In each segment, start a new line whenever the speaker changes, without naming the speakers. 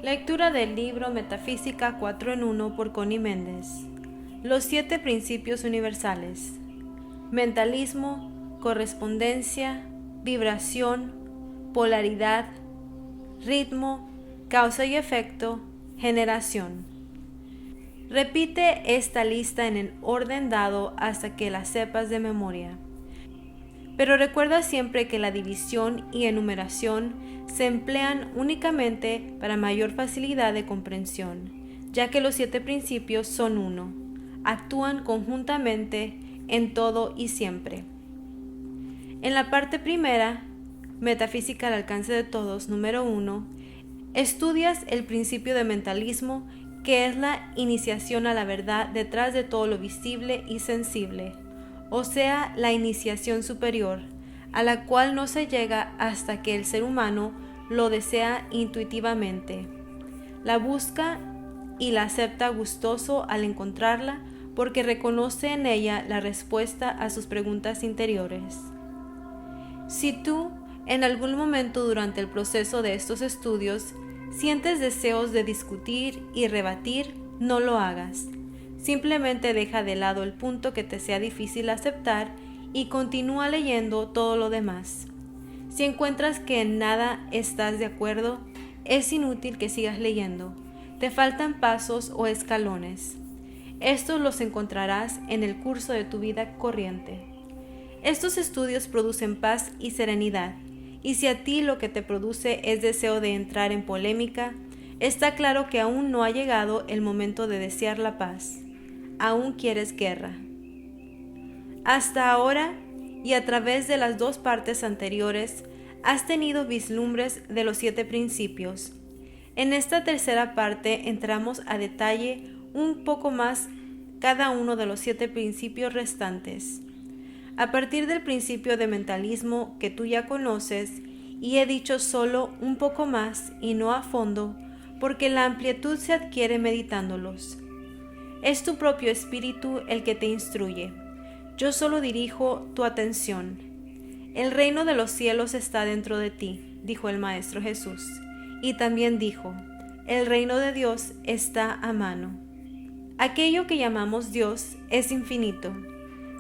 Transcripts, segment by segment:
Lectura del libro Metafísica 4 en 1 por Connie Méndez. Los 7 principios universales: mentalismo, correspondencia, vibración, polaridad, ritmo, causa y efecto, generación. Repite esta lista en el orden dado hasta que la sepas de memoria. Pero recuerda siempre que la división y enumeración se emplean únicamente para mayor facilidad de comprensión, ya que los 7 principios son uno, actúan conjuntamente en todo y siempre. En la parte primera, Metafísica al alcance de todos, número 1, estudias el principio de mentalismo, que es la iniciación a la verdad detrás de todo lo visible y sensible, o sea, la iniciación superior, a la cual no se llega hasta que el ser humano lo desea intuitivamente. La busca y la acepta gustoso al encontrarla, porque reconoce en ella la respuesta a sus preguntas interiores. Si tú, en algún momento durante el proceso de estos estudios, sientes deseos de discutir y rebatir, no lo hagas. Simplemente deja de lado el punto que te sea difícil aceptar y continúa leyendo todo lo demás. Si encuentras que en nada estás de acuerdo, es inútil que sigas leyendo. Te faltan pasos o escalones. Estos los encontrarás en el curso de tu vida corriente. Estos estudios producen paz y serenidad, y si a ti lo que te produce es deseo de entrar en polémica, está claro que aún no ha llegado el momento de desear la paz. Aún quieres guerra. Hasta ahora, y a través de las 2 partes anteriores, has tenido vislumbres de los 7 principios. En esta tercera parte entramos a detalle un poco más cada uno de los 7 principios restantes. A partir del principio de mentalismo que tú ya conoces, y he dicho solo un poco más y no a fondo, porque la amplitud se adquiere meditándolos. Es tu propio espíritu el que te instruye. Yo solo dirijo tu atención. El reino de los cielos está dentro de ti, dijo el Maestro Jesús. Y también dijo, el reino de Dios está a mano. Aquello que llamamos Dios es infinito,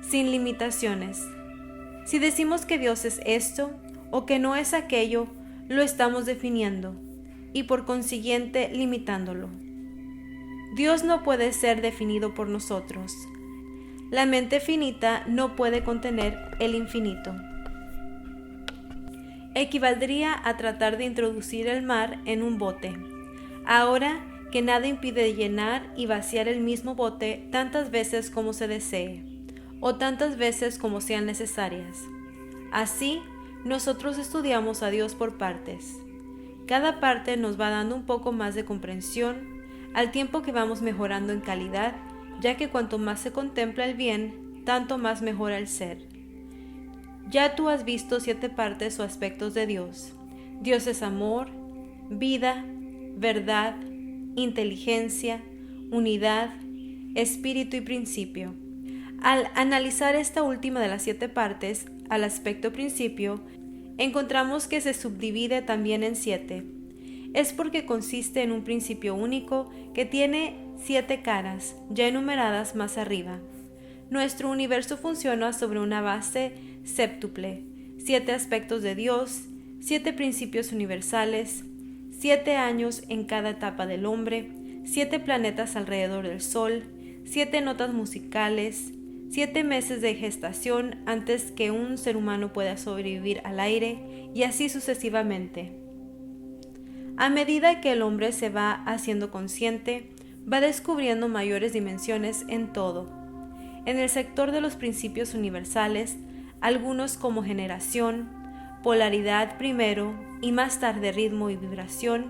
sin limitaciones. Si decimos que Dios es esto o que no es aquello, lo estamos definiendo y por consiguiente limitándolo. Dios no puede ser definido por nosotros. La mente finita no puede contener el infinito. Equivaldría a tratar de introducir el mar en un bote. Ahora que nada impide llenar y vaciar el mismo bote tantas veces como se desee, o tantas veces como sean necesarias. Así, nosotros estudiamos a Dios por partes. Cada parte nos va dando un poco más de comprensión, al tiempo que vamos mejorando en calidad, ya que cuanto más se contempla el bien, tanto más mejora el ser. Ya tú has visto 7 partes o aspectos de Dios. Dios es amor, vida, verdad, inteligencia, unidad, espíritu y principio. Al analizar esta última de las 7 partes, al aspecto principio, encontramos que se subdivide también en 7. Es porque consiste en un principio único que tiene 7 caras, ya enumeradas más arriba. Nuestro universo funciona sobre una base séptuple: 7 aspectos de Dios, 7 principios universales, 7 años en cada etapa del hombre, 7 planetas alrededor del Sol, 7 notas musicales, 7 meses de gestación antes que un ser humano pueda sobrevivir al aire, y así sucesivamente. A medida que el hombre se va haciendo consciente, va descubriendo mayores dimensiones en todo. En el sector de los principios universales, algunos como generación, polaridad primero y más tarde ritmo y vibración,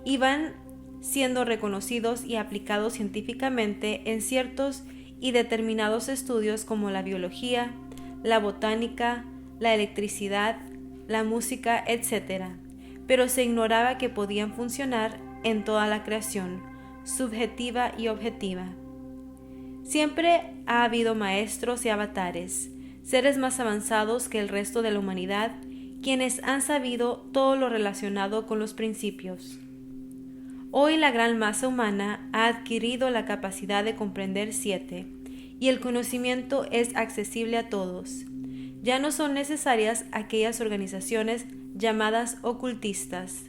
y van siendo reconocidos y aplicados científicamente en ciertos y determinados estudios como la biología, la botánica, la electricidad, la música, etc. Pero se ignoraba que podían funcionar en toda la creación, subjetiva y objetiva. Siempre ha habido maestros y avatares, seres más avanzados que el resto de la humanidad, quienes han sabido todo lo relacionado con los principios. Hoy la gran masa humana ha adquirido la capacidad de comprender 7, y el conocimiento es accesible a todos. Ya no son necesarias aquellas organizaciones llamadas ocultistas,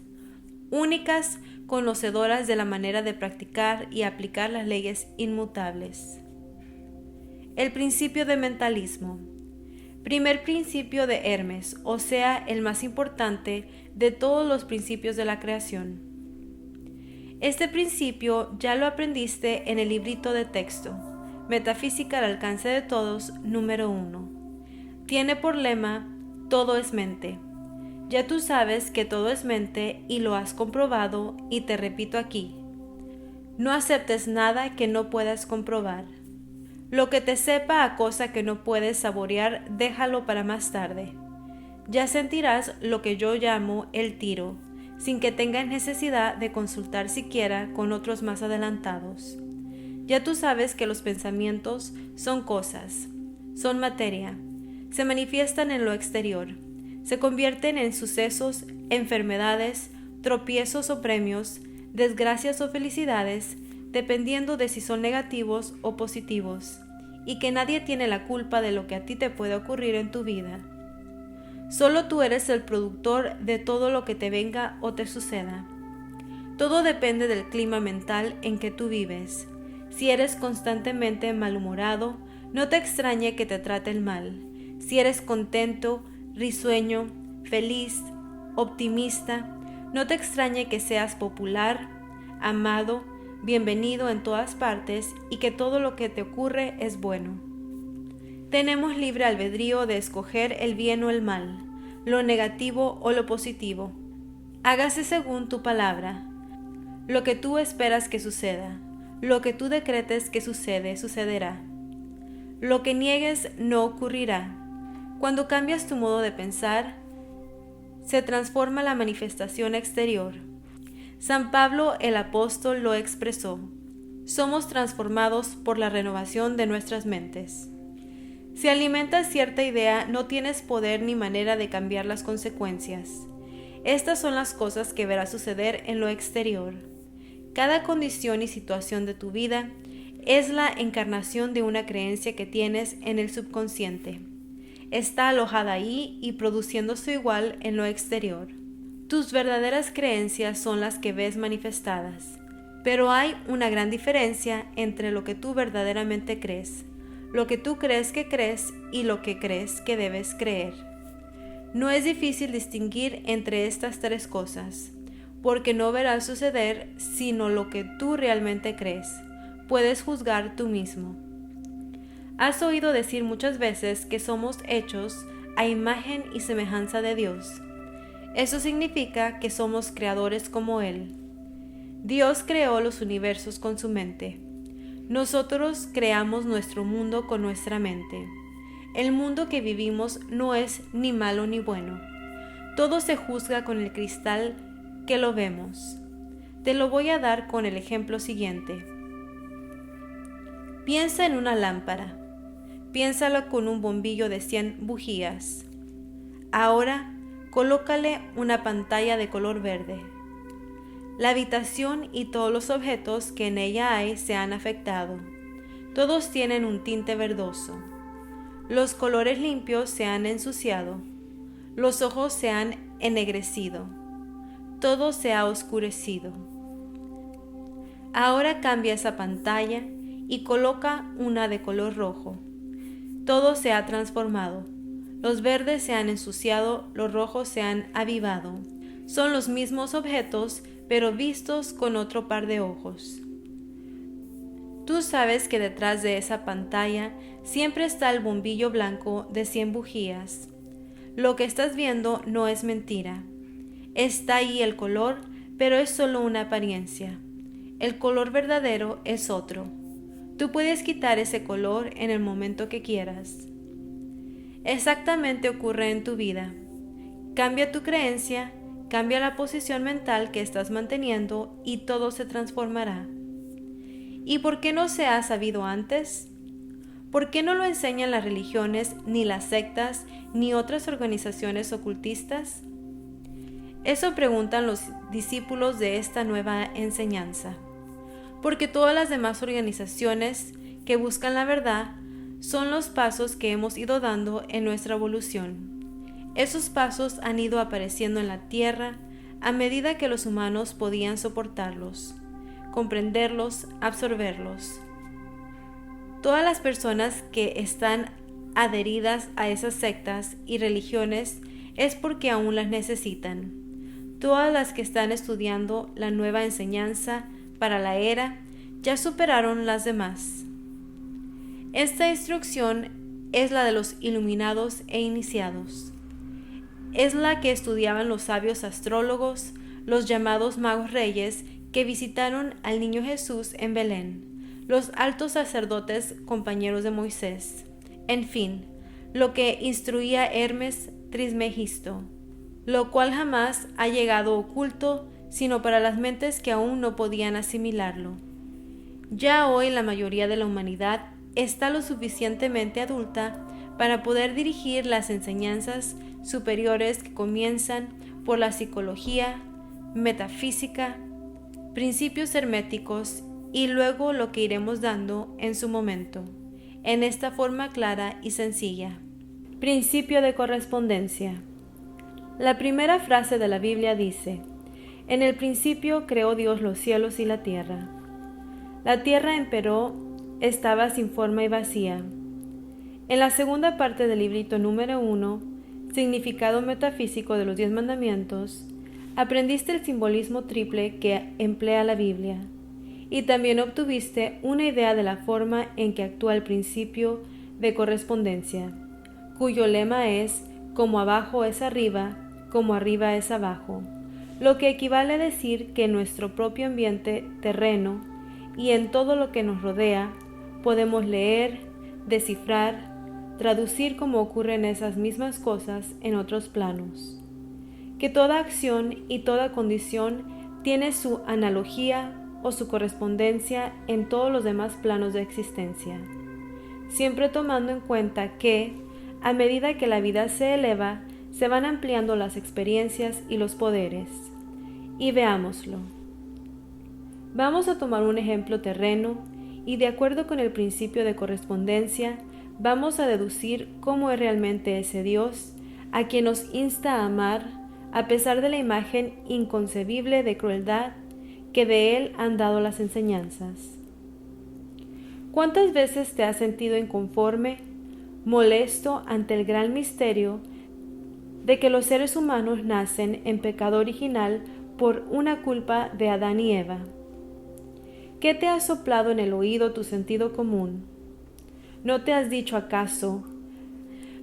únicas conocedoras de la manera de practicar y aplicar las leyes inmutables. El principio de mentalismo. Primer principio de Hermes, o sea, el más importante de todos los principios de la creación. Este principio ya lo aprendiste en el librito de texto, Metafísica al alcance de todos, número 1. Tiene por lema, todo es mente. Ya tú sabes que todo es mente y lo has comprobado, y te repito aquí, no aceptes nada que no puedas comprobar. Lo que te sepa a cosa que no puedes saborear, déjalo para más tarde. Ya sentirás lo que yo llamo el tiro, sin que tengas necesidad de consultar siquiera con otros más adelantados. Ya tú sabes que los pensamientos son cosas, son materia, se manifiestan en lo exterior, se convierten en sucesos, enfermedades, tropiezos o premios, desgracias o felicidades, dependiendo de si son negativos o positivos, y que nadie tiene la culpa de lo que a ti te puede ocurrir en tu vida. Solo tú eres el productor de todo lo que te venga o te suceda. Todo depende del clima mental en que tú vives. Si eres constantemente malhumorado, no te extrañe que te trate el mal. Si eres contento, risueño, feliz, optimista, no te extrañe que seas popular, amado, bienvenido en todas partes y que todo lo que te ocurre es bueno. Tenemos libre albedrío de escoger el bien o el mal, lo negativo o lo positivo. Hágase según tu palabra. Lo que tú esperas que suceda, lo que tú decretes que sucede, sucederá. Lo que niegues no ocurrirá. Cuando cambias tu modo de pensar, se transforma la manifestación exterior. San Pablo el apóstol lo expresó: somos transformados por la renovación de nuestras mentes. Si alimentas cierta idea, no tienes poder ni manera de cambiar las consecuencias. Estas son las cosas que verás suceder en lo exterior. Cada condición y situación de tu vida es la encarnación de una creencia que tienes en el subconsciente. Está alojada ahí y produciéndose igual en lo exterior. Tus verdaderas creencias son las que ves manifestadas, pero hay una gran diferencia entre lo que tú verdaderamente crees, lo que tú crees que crees y lo que crees que debes creer. No es difícil distinguir entre estas tres cosas, porque no verás suceder sino lo que tú realmente crees. Puedes juzgar tú mismo. Has oído decir muchas veces que somos hechos a imagen y semejanza de Dios. Eso significa que somos creadores como Él. Dios creó los universos con su mente. Nosotros creamos nuestro mundo con nuestra mente. El mundo que vivimos no es ni malo ni bueno. Todo se juzga con el cristal que lo vemos. Te lo voy a dar con el ejemplo siguiente. Piensa en una lámpara. Piénsalo con un bombillo de 100 bujías. Ahora, colócale una pantalla de color verde. La habitación y todos los objetos que en ella hay se han afectado. Todos tienen un tinte verdoso. Los colores limpios se han ensuciado. Los ojos se han ennegrecido. Todo se ha oscurecido. Ahora cambia esa pantalla y coloca una de color rojo. Todo se ha transformado. Los verdes se han ensuciado, los rojos se han avivado. Son los mismos objetos, pero vistos con otro par de ojos. Tú sabes que detrás de esa pantalla siempre está el bombillo blanco de 100 bujías. Lo que estás viendo no es mentira. Está ahí el color, pero es solo una apariencia. El color verdadero es otro. Tú puedes quitar ese color en el momento que quieras. Exactamente ocurre en tu vida. Cambia tu creencia, cambia la posición mental que estás manteniendo y todo se transformará. ¿Y por qué no se ha sabido antes? ¿Por qué no lo enseñan las religiones, ni las sectas, ni otras organizaciones ocultistas? Eso preguntan los discípulos de esta nueva enseñanza, porque todas las demás organizaciones que buscan la verdad son los pasos que hemos ido dando en nuestra evolución. Esos pasos han ido apareciendo en la tierra a medida que los humanos podían soportarlos, comprenderlos, absorberlos. Todas las personas que están adheridas a esas sectas y religiones es porque aún las necesitan. Todas las que están estudiando la nueva enseñanza para la era ya superaron las demás. Esta instrucción es la de los iluminados e iniciados. Es la que estudiaban los sabios astrólogos, los llamados magos reyes que visitaron al niño Jesús en Belén, los altos sacerdotes compañeros de Moisés, en fin, lo que instruía Hermes Trismegisto, lo cual jamás ha llegado oculto sino para las mentes que aún no podían asimilarlo. Ya hoy la mayoría de la humanidad está lo suficientemente adulta para poder dirigir las enseñanzas superiores que comienzan por la psicología, metafísica, principios herméticos y luego lo que iremos dando en su momento, en esta forma clara y sencilla. Principio de correspondencia. La primera frase de la Biblia dice: en el principio creó Dios los cielos y la tierra. La tierra, empero, estaba sin forma y vacía. En la segunda parte del librito número 1, significado metafísico de los 10 mandamientos, aprendiste el simbolismo triple que emplea la Biblia, y también obtuviste una idea de la forma en que actúa el principio de correspondencia, cuyo lema es: como abajo es arriba, como arriba es abajo, lo que equivale a decir que en nuestro propio ambiente terreno y en todo lo que nos rodea podemos leer, descifrar, traducir cómo ocurren esas mismas cosas en otros planos. Que toda acción y toda condición tiene su analogía o su correspondencia en todos los demás planos de existencia, siempre tomando en cuenta que, a medida que la vida se eleva, se van ampliando las experiencias y los poderes. Y veámoslo. Vamos a tomar un ejemplo terreno y, de acuerdo con el principio de correspondencia, vamos a deducir cómo es realmente ese Dios a quien nos insta a amar a pesar de la imagen inconcebible de crueldad que de Él han dado las enseñanzas. ¿Cuántas veces te has sentido inconforme, molesto ante el gran misterio de que los seres humanos nacen en pecado original por una culpa de Adán y Eva? ¿Qué te ha soplado en el oído tu sentido común? ¿No te has dicho acaso: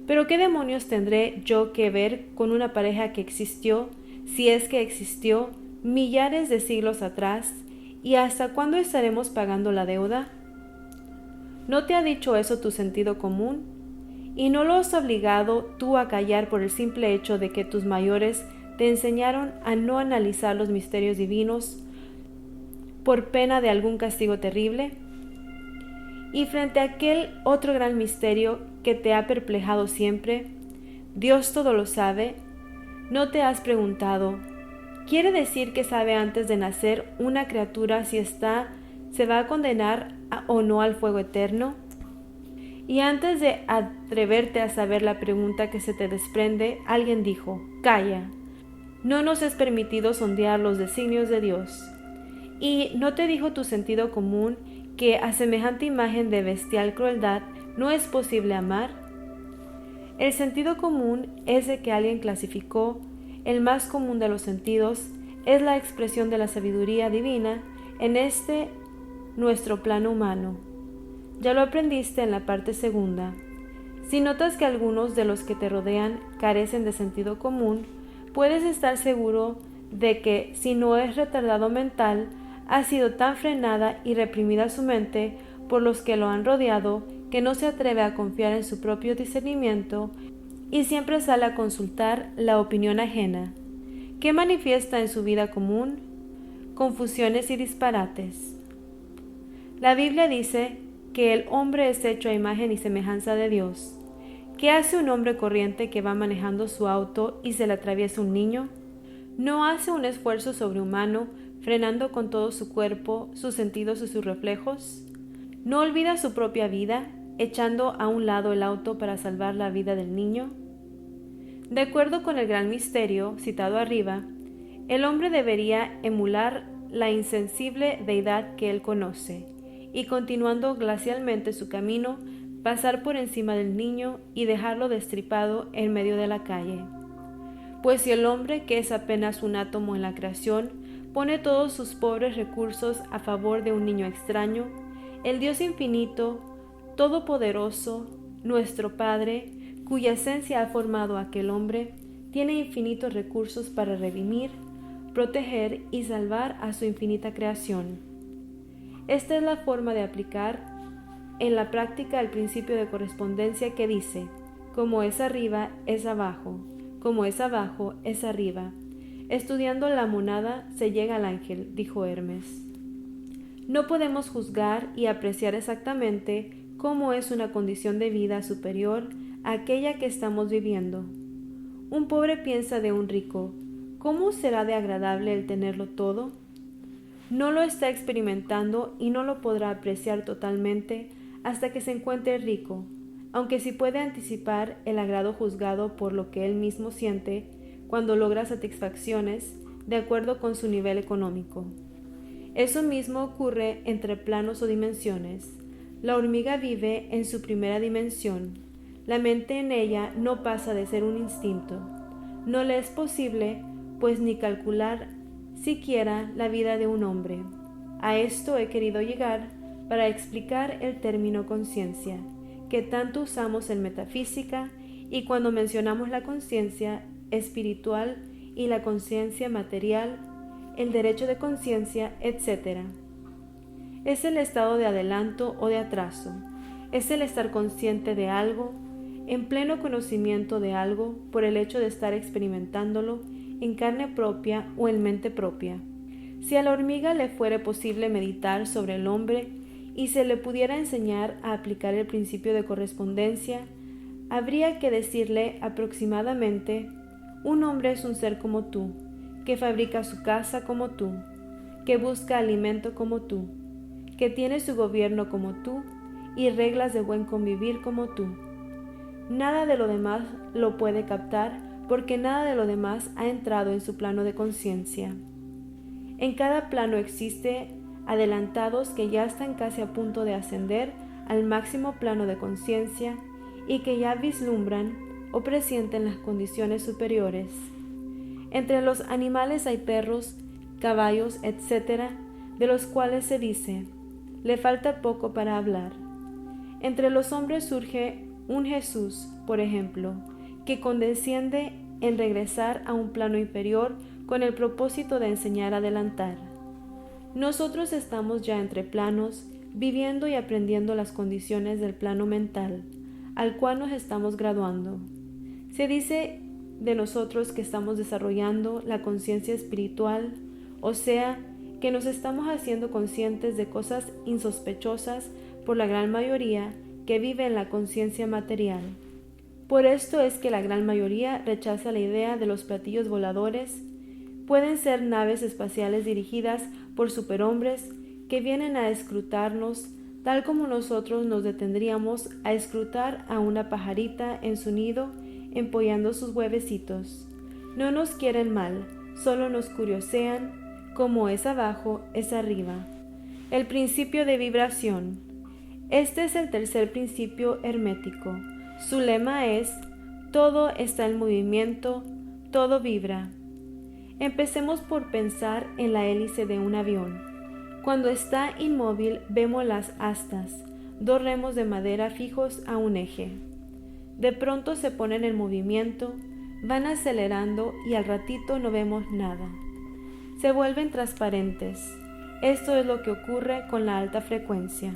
pero qué demonios tendré yo que ver con una pareja que existió, si es que existió, millares de siglos atrás, y hasta cuándo estaremos pagando la deuda? ¿No te ha dicho eso tu sentido común? ¿Y no lo has obligado tú a callar por el simple hecho de que tus mayores te enseñaron a no analizar los misterios divinos por pena de algún castigo terrible? Y frente a aquel otro gran misterio que te ha perplejado siempre, Dios todo lo sabe, ¿no te has preguntado: ¿quiere decir que sabe antes de nacer una criatura si se va a condenar o no al fuego eterno? Y antes de atreverte a saber la pregunta que se te desprende, alguien dijo: calla, no nos es permitido sondear los designios de Dios. ¿Y no te dijo tu sentido común que a semejante imagen de bestial crueldad no es posible amar? El sentido común ese que alguien clasificó, el más común de los sentidos, es la expresión de la sabiduría divina en este nuestro plano humano. Ya lo aprendiste en la parte segunda. Si notas que algunos de los que te rodean carecen de sentido común, puedes estar seguro de que, si no es retardado mental, ha sido tan frenada y reprimida su mente por los que lo han rodeado que no se atreve a confiar en su propio discernimiento y siempre sale a consultar la opinión ajena. ¿Qué manifiesta en su vida común? Confusiones y disparates. La Biblia dice que el hombre es hecho a imagen y semejanza de Dios. ¿Qué hace un hombre corriente que va manejando su auto y se le atraviesa un niño? No hace un esfuerzo sobrehumano, frenando con todo su cuerpo, sus sentidos y sus reflejos. No olvida su propia vida, echando a un lado el auto para salvar la vida del niño. De acuerdo con el gran misterio citado arriba, el hombre debería emular la insensible deidad que él conoce, y continuando glacialmente su camino, pasar por encima del niño y dejarlo destripado en medio de la calle. Pues si el hombre, que es apenas un átomo en la creación, pone todos sus pobres recursos a favor de un niño extraño, el Dios infinito, todopoderoso, nuestro Padre, cuya esencia ha formado a aquel hombre, tiene infinitos recursos para redimir, proteger y salvar a su infinita creación. Esta es la forma de aplicar en la práctica el principio de correspondencia que dice: como es arriba, es abajo; como es abajo, es arriba. Estudiando la monada se llega al ángel, dijo Hermes. No podemos juzgar y apreciar exactamente cómo es una condición de vida superior a aquella que estamos viviendo. Un pobre piensa de un rico: ¿cómo será de agradable el tenerlo todo? No lo está experimentando y no lo podrá apreciar totalmente hasta que se encuentre rico, aunque sí puede anticipar el agrado juzgado por lo que él mismo siente cuando logra satisfacciones de acuerdo con su nivel económico. Eso mismo ocurre entre planos o dimensiones. La hormiga vive en su primera dimensión. La mente en ella no pasa de ser un instinto. No le es posible, pues, ni calcular siquiera la vida de un hombre. A esto he querido llegar para explicar el término conciencia, que tanto usamos en metafísica y cuando mencionamos la conciencia espiritual y la conciencia material, el derecho de conciencia, etc. Es el estado de adelanto o de atraso, es el estar consciente de algo, en pleno conocimiento de algo por el hecho de estar experimentándolo en carne propia o en mente propia. Si a la hormiga le fuere posible meditar sobre el hombre y se le pudiera enseñar a aplicar el principio de correspondencia, habría que decirle aproximadamente: un hombre es un ser como tú, que fabrica su casa como tú, que busca alimento como tú, que tiene su gobierno como tú y reglas de buen convivir como tú. Nada de lo demás lo puede captar, porque nada de lo demás ha entrado en su plano de conciencia. En cada plano existe adelantados que ya están casi a punto de ascender al máximo plano de conciencia y que ya vislumbran o presienten las condiciones superiores. Entre los animales hay perros, caballos, etc., de los cuales se dice: le falta poco para hablar. Entre los hombres surge un Jesús, por ejemplo, que condesciende en regresar a un plano inferior con el propósito de enseñar a adelantar. Nosotros estamos ya entre planos, viviendo y aprendiendo las condiciones del plano mental, al cual nos estamos graduando. Se dice de nosotros que estamos desarrollando la conciencia espiritual, o sea, que nos estamos haciendo conscientes de cosas insospechosas por la gran mayoría que vive en la conciencia material. Por esto es que la gran mayoría rechaza la idea de los platillos voladores. Pueden ser naves espaciales dirigidas por superhombres que vienen a escrutarnos, tal como nosotros nos detendríamos a escrutar a una pajarita en su nido empollando sus huevecitos. No nos quieren mal, solo nos curiosean. Como es abajo, es arriba. El principio de vibración. Este es el tercer principio hermético. Su lema es: todo está en movimiento, todo vibra. Empecemos por pensar en la hélice de un avión. Cuando está inmóvil vemos las astas, dos remos de madera fijos a un eje. De pronto se ponen en movimiento, van acelerando y al ratito no vemos nada. Se vuelven transparentes. Esto es lo que ocurre con la alta frecuencia.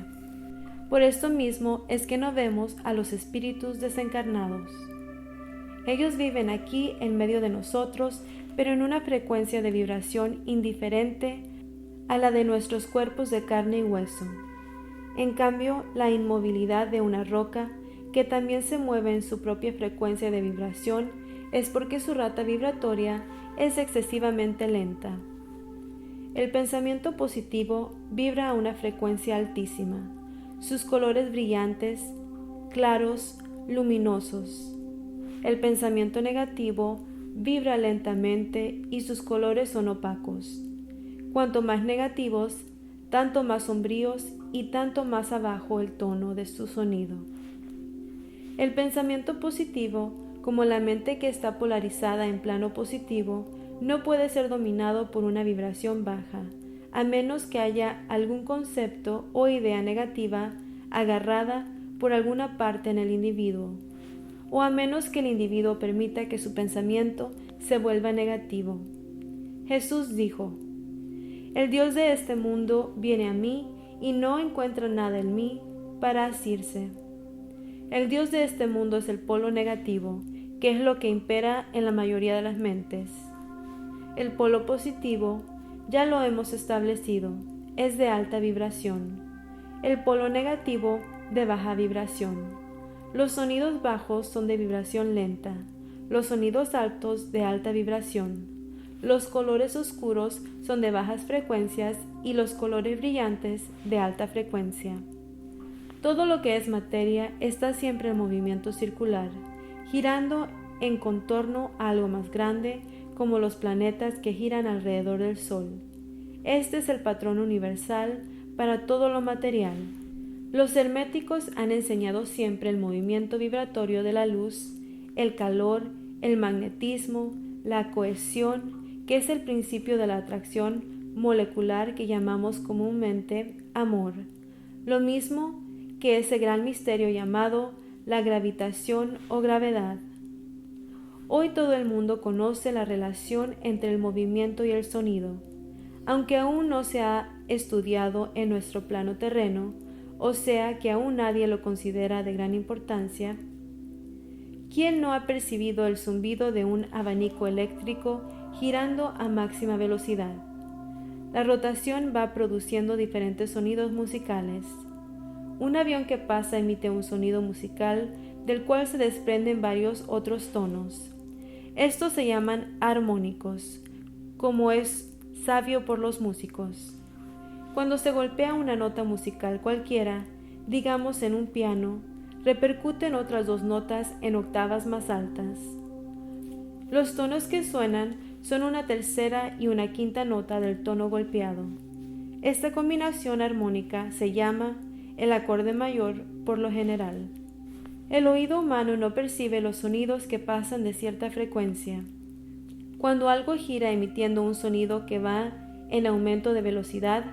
Por esto mismo es que no vemos a los espíritus desencarnados. Ellos viven aquí en medio de nosotros, pero en una frecuencia de vibración indiferente a la de nuestros cuerpos de carne y hueso. En cambio, la inmovilidad de una roca, que también se mueve en su propia frecuencia de vibración, es porque su rata vibratoria es excesivamente lenta. El pensamiento positivo vibra a una frecuencia altísima, sus colores brillantes, claros, luminosos. El pensamiento negativo vibra lentamente y sus colores son opacos. Cuanto más negativos, tanto más sombríos y tanto más abajo el tono de su sonido. El pensamiento positivo, como la mente que está polarizada en plano positivo, no puede ser dominado por una vibración baja, a menos que haya algún concepto o idea negativa agarrada por alguna parte en el individuo, o a menos que el individuo permita que su pensamiento se vuelva negativo. Jesús dijo: «El Dios de este mundo viene a mí y no encuentra nada en mí para asirse». El Dios de este mundo es el polo negativo, que es lo que impera en la mayoría de las mentes. El polo positivo, ya lo hemos establecido, es de alta vibración. El polo negativo, de baja vibración. Los sonidos bajos son de vibración lenta, los sonidos altos de alta vibración. Los colores oscuros son de bajas frecuencias y los colores brillantes de alta frecuencia. Todo lo que es materia está siempre en movimiento circular, girando en contorno a algo más grande, como los planetas que giran alrededor del Sol. Este es el patrón universal para todo lo material. Los herméticos han enseñado siempre el movimiento vibratorio de la luz, el calor, el magnetismo, la cohesión, que es el principio de la atracción molecular que llamamos comúnmente amor. Lo mismo que ese gran misterio llamado la gravitación o gravedad. Hoy todo el mundo conoce la relación entre el movimiento y el sonido, aunque aún no se ha estudiado en nuestro plano terreno, o sea que aún nadie lo considera de gran importancia. ¿Quién no ha percibido el zumbido de un abanico eléctrico girando a máxima velocidad? La rotación va produciendo diferentes sonidos musicales. Un avión que pasa emite un sonido musical del cual se desprenden varios otros tonos. Estos se llaman armónicos, como es sabio por los músicos. Cuando se golpea una nota musical cualquiera, digamos en un piano, repercuten otras dos notas en octavas más altas. Los tonos que suenan son una tercera y una quinta nota del tono golpeado. Esta combinación armónica se llama el acorde mayor por lo general. El oído humano no percibe los sonidos que pasan de cierta frecuencia. Cuando algo gira emitiendo un sonido que va en aumento de velocidad,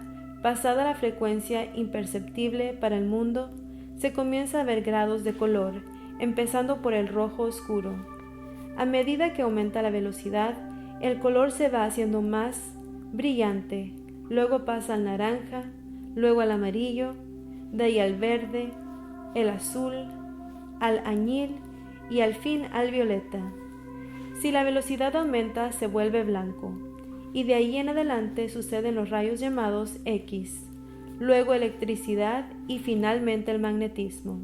pasada la frecuencia imperceptible para el mundo, se comienza a ver grados de color, empezando por el rojo oscuro. A medida que aumenta la velocidad, el color se va haciendo más brillante, luego pasa al naranja, luego al amarillo, de ahí al verde, el azul, al añil y al fin al violeta. Si la velocidad aumenta, se vuelve blanco, y de ahí en adelante suceden los rayos llamados X, luego electricidad y finalmente el magnetismo.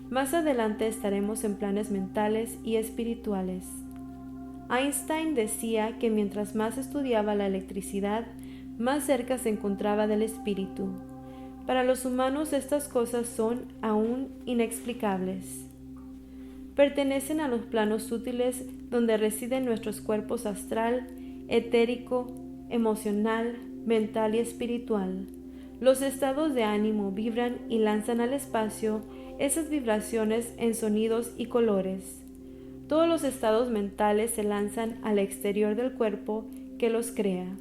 Más adelante estaremos en planes mentales y espirituales. Einstein decía que mientras más estudiaba la electricidad, más cerca se encontraba del espíritu. Para los humanos estas cosas son aún inexplicables. Pertenecen a los planos sutiles donde residen nuestros cuerpos astral, etérico, emocional, mental y espiritual. Los estados de ánimo vibran y lanzan al espacio esas vibraciones en sonidos y colores. Todos los estados mentales se lanzan al exterior del cuerpo que los crea.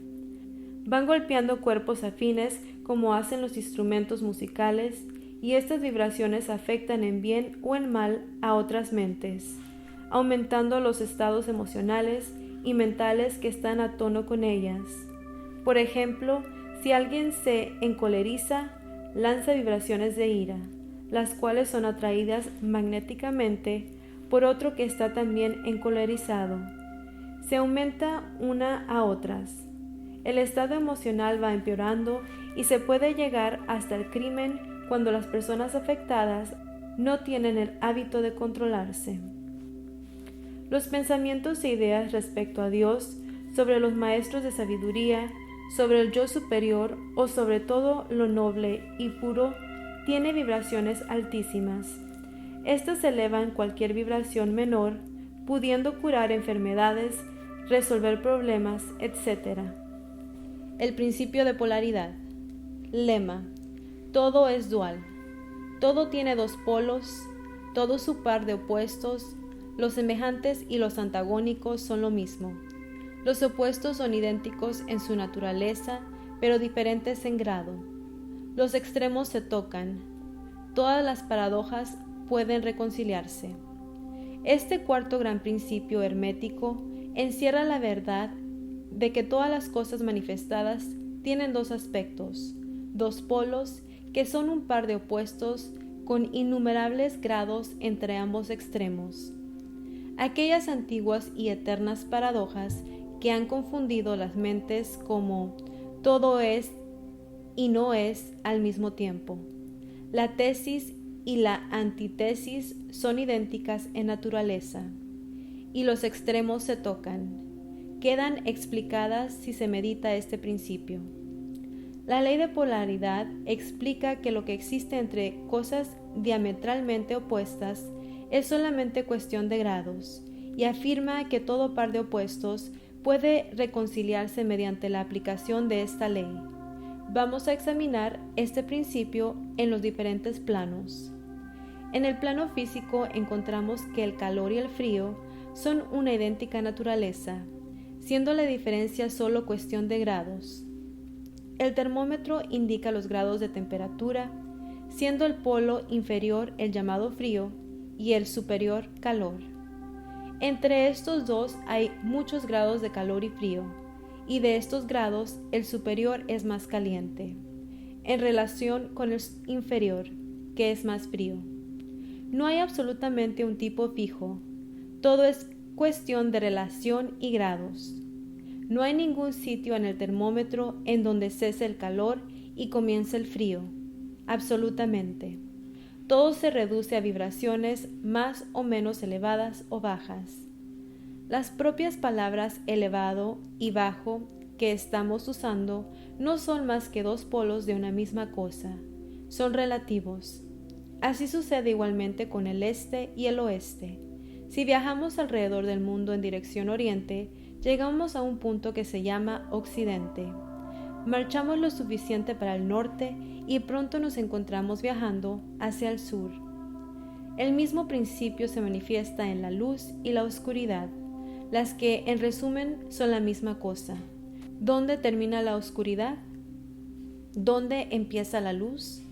Van golpeando cuerpos afines como hacen los instrumentos musicales, y estas vibraciones afectan en bien o en mal a otras mentes, aumentando los estados emocionales y mentales que están a tono con ellas. Por ejemplo, si alguien se encoleriza, lanza vibraciones de ira, las cuales son atraídas magnéticamente por otro que está también encolerizado. Se aumenta una a otras. El estado emocional va empeorando y se puede llegar hasta el crimen cuando las personas afectadas no tienen el hábito de controlarse. Los pensamientos e ideas respecto a Dios, sobre los maestros de sabiduría, sobre el yo superior o sobre todo lo noble y puro, tiene vibraciones altísimas. Estas elevan cualquier vibración menor, pudiendo curar enfermedades, resolver problemas, etc. El principio de polaridad. Lema: todo es dual. Todo tiene dos polos, todo su par de opuestos. Los semejantes y los antagónicos son lo mismo. Los opuestos son idénticos en su naturaleza, pero diferentes en grado. Los extremos se tocan. Todas las paradojas pueden reconciliarse. Este cuarto gran principio hermético encierra la verdad de que todas las cosas manifestadas tienen dos aspectos, dos polos, que son un par de opuestos con innumerables grados entre ambos extremos. Aquellas antiguas y eternas paradojas que han confundido las mentes como todo es y no es al mismo tiempo. La tesis y la antítesis son idénticas en naturaleza, y los extremos se tocan. Quedan explicadas si se medita este principio. La ley de polaridad explica que lo que existe entre cosas diametralmente opuestas es solamente cuestión de grados, y afirma que todo par de opuestos puede reconciliarse mediante la aplicación de esta ley. Vamos a examinar este principio en los diferentes planos. En el plano físico encontramos que el calor y el frío son una idéntica naturaleza, siendo la diferencia solo cuestión de grados. El termómetro indica los grados de temperatura, siendo el polo inferior el llamado frío y el superior calor. Entre estos dos hay muchos grados de calor y frío, y de estos grados el superior es más caliente, en relación con el inferior, que es más frío. No hay absolutamente un tipo fijo, todo es cuestión de relación y grados. No hay ningún sitio en el termómetro en donde cese el calor y comience el frío, absolutamente. Todo se reduce a vibraciones más o menos elevadas o bajas. Las propias palabras elevado y bajo que estamos usando no son más que dos polos de una misma cosa, son relativos. Así sucede igualmente con el este y el oeste. Si viajamos alrededor del mundo en dirección oriente, llegamos a un punto que se llama occidente. Marchamos lo suficiente para el norte y pronto nos encontramos viajando hacia el sur. El mismo principio se manifiesta en la luz y la oscuridad, las que en resumen son la misma cosa. ¿Dónde termina la oscuridad? ¿Dónde empieza la luz?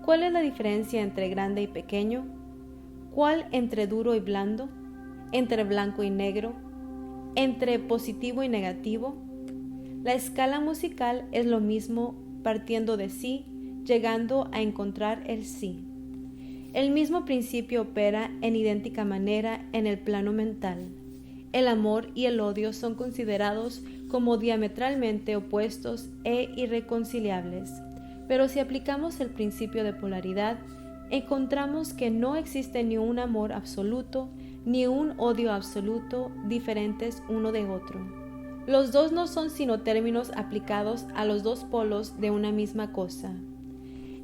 ¿Cuál es la diferencia entre grande y pequeño? ¿Cuál entre duro y blando? ¿Entre blanco y negro? ¿Entre positivo y negativo? La escala musical es lo mismo partiendo de sí, llegando a encontrar el sí. El mismo principio opera en idéntica manera en el plano mental. El amor y el odio son considerados como diametralmente opuestos e irreconciliables, pero si aplicamos el principio de polaridad, encontramos que no existe ni un amor absoluto ni un odio absoluto diferentes uno de otro. Los dos no son sino términos aplicados a los dos polos de una misma cosa.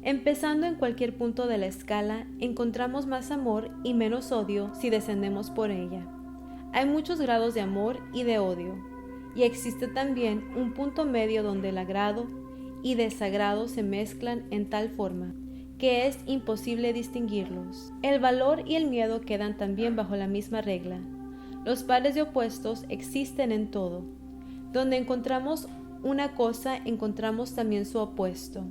Empezando en cualquier punto de la escala, encontramos más amor y menos odio si descendemos por ella. Hay muchos grados de amor y de odio, y existe también un punto medio donde el agrado y desagrado se mezclan en tal forma que es imposible distinguirlos. El valor y el miedo quedan también bajo la misma regla. Los pares de opuestos existen en todo. Donde encontramos una cosa, encontramos también su opuesto.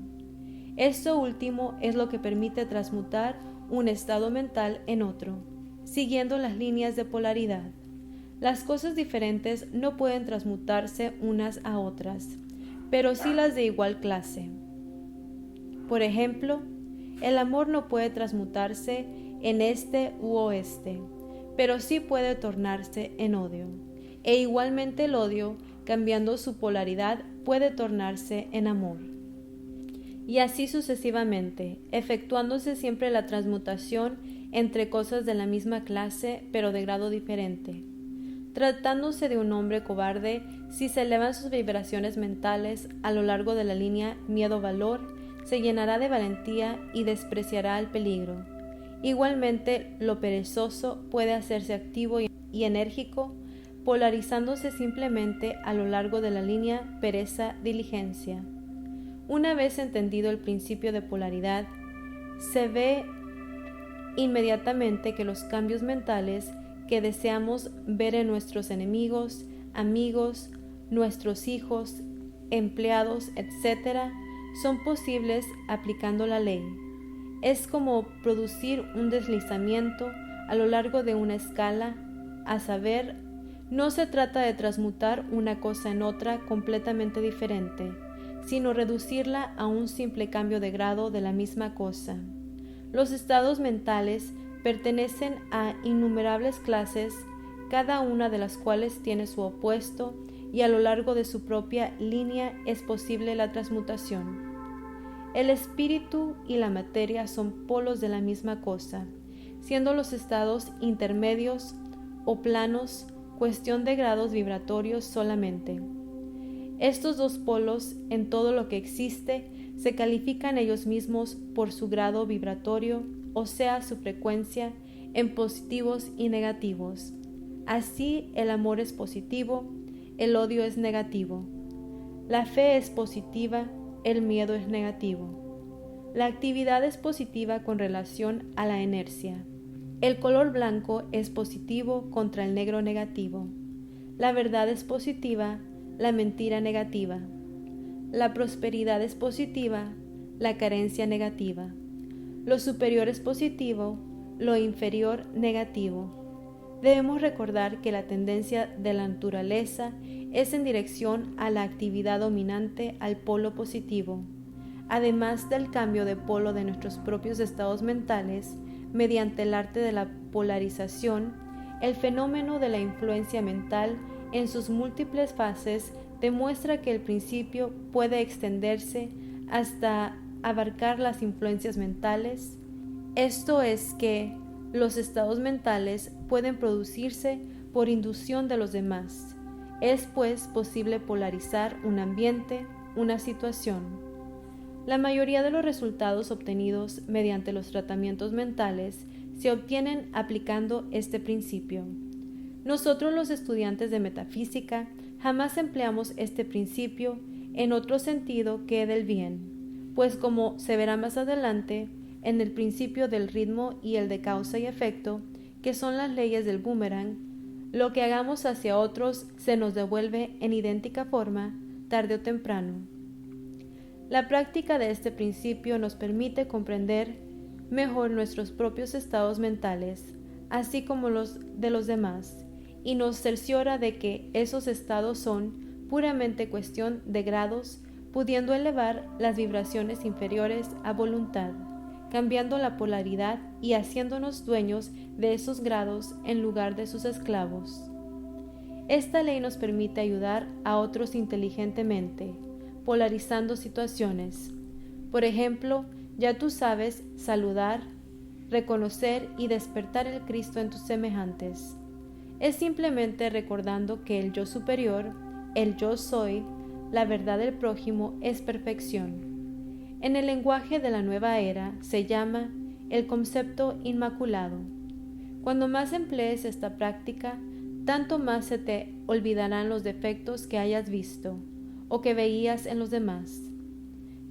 Esto último es lo que permite transmutar un estado mental en otro, siguiendo las líneas de polaridad. Las cosas diferentes no pueden transmutarse unas a otras, pero sí las de igual clase. Por ejemplo, el amor no puede transmutarse en este u oeste, pero sí puede tornarse en odio, e igualmente el odio, cambiando su polaridad, puede tornarse en amor. Y así sucesivamente, efectuándose siempre la transmutación entre cosas de la misma clase, pero de grado diferente. Tratándose de un hombre cobarde, si se elevan sus vibraciones mentales a lo largo de la línea miedo-valor, se llenará de valentía y despreciará el peligro. Igualmente, lo perezoso puede hacerse activo y enérgico, polarizándose simplemente a lo largo de la línea pereza-diligencia. Una vez entendido el principio de polaridad, se ve inmediatamente que los cambios mentales que deseamos ver en nuestros enemigos, amigos, nuestros hijos, empleados, etc., son posibles aplicando la ley. Es como producir un deslizamiento a lo largo de una escala, a saber, no se trata de transmutar una cosa en otra completamente diferente, sino reducirla a un simple cambio de grado de la misma cosa. Los estados mentales pertenecen a innumerables clases, cada una de las cuales tiene su opuesto, y a lo largo de su propia línea es posible la transmutación. El espíritu y la materia son polos de la misma cosa, siendo los estados intermedios o planos cuestión de grados vibratorios solamente. Estos dos polos, en todo lo que existe, se califican ellos mismos por su grado vibratorio, o sea, su frecuencia, en positivos y negativos. Así, el amor es positivo, el odio es negativo. La fe es positiva, el miedo es negativo. La actividad es positiva con relación a la inercia. El color blanco es positivo contra el negro negativo. La verdad es positiva, la mentira negativa. La prosperidad es positiva, la carencia negativa. Lo superior es positivo, lo inferior negativo. Debemos recordar que la tendencia de la naturaleza es en dirección a la actividad dominante al polo positivo. Además del cambio de polo de nuestros propios estados mentales, mediante el arte de la polarización, el fenómeno de la influencia mental en sus múltiples fases demuestra que el principio puede extenderse hasta abarcar las influencias mentales, esto es que los estados mentales pueden producirse por inducción de los demás. Es pues posible polarizar un ambiente, una situación. La mayoría de los resultados obtenidos mediante los tratamientos mentales se obtienen aplicando este principio. Nosotros los estudiantes de metafísica jamás empleamos este principio en otro sentido que del bien, pues como se verá más adelante, en el principio del ritmo y el de causa y efecto, que son las leyes del boomerang, lo que hagamos hacia otros se nos devuelve en idéntica forma, tarde o temprano. La práctica de este principio nos permite comprender mejor nuestros propios estados mentales, así como los de los demás, y nos cerciora de que esos estados son puramente cuestión de grados, pudiendo elevar las vibraciones inferiores a voluntad, cambiando la polaridad y haciéndonos dueños de esos grados en lugar de sus esclavos. Esta ley nos permite ayudar a otros inteligentemente, polarizando situaciones. Por ejemplo, ya tú sabes saludar, reconocer y despertar el Cristo en tus semejantes. Es simplemente recordando que el yo superior, el yo soy, la verdad del prójimo es perfección. En el lenguaje de la nueva era se llama el concepto inmaculado. Cuando más emplees esta práctica, tanto más se te olvidarán los defectos que hayas visto o que veías en los demás.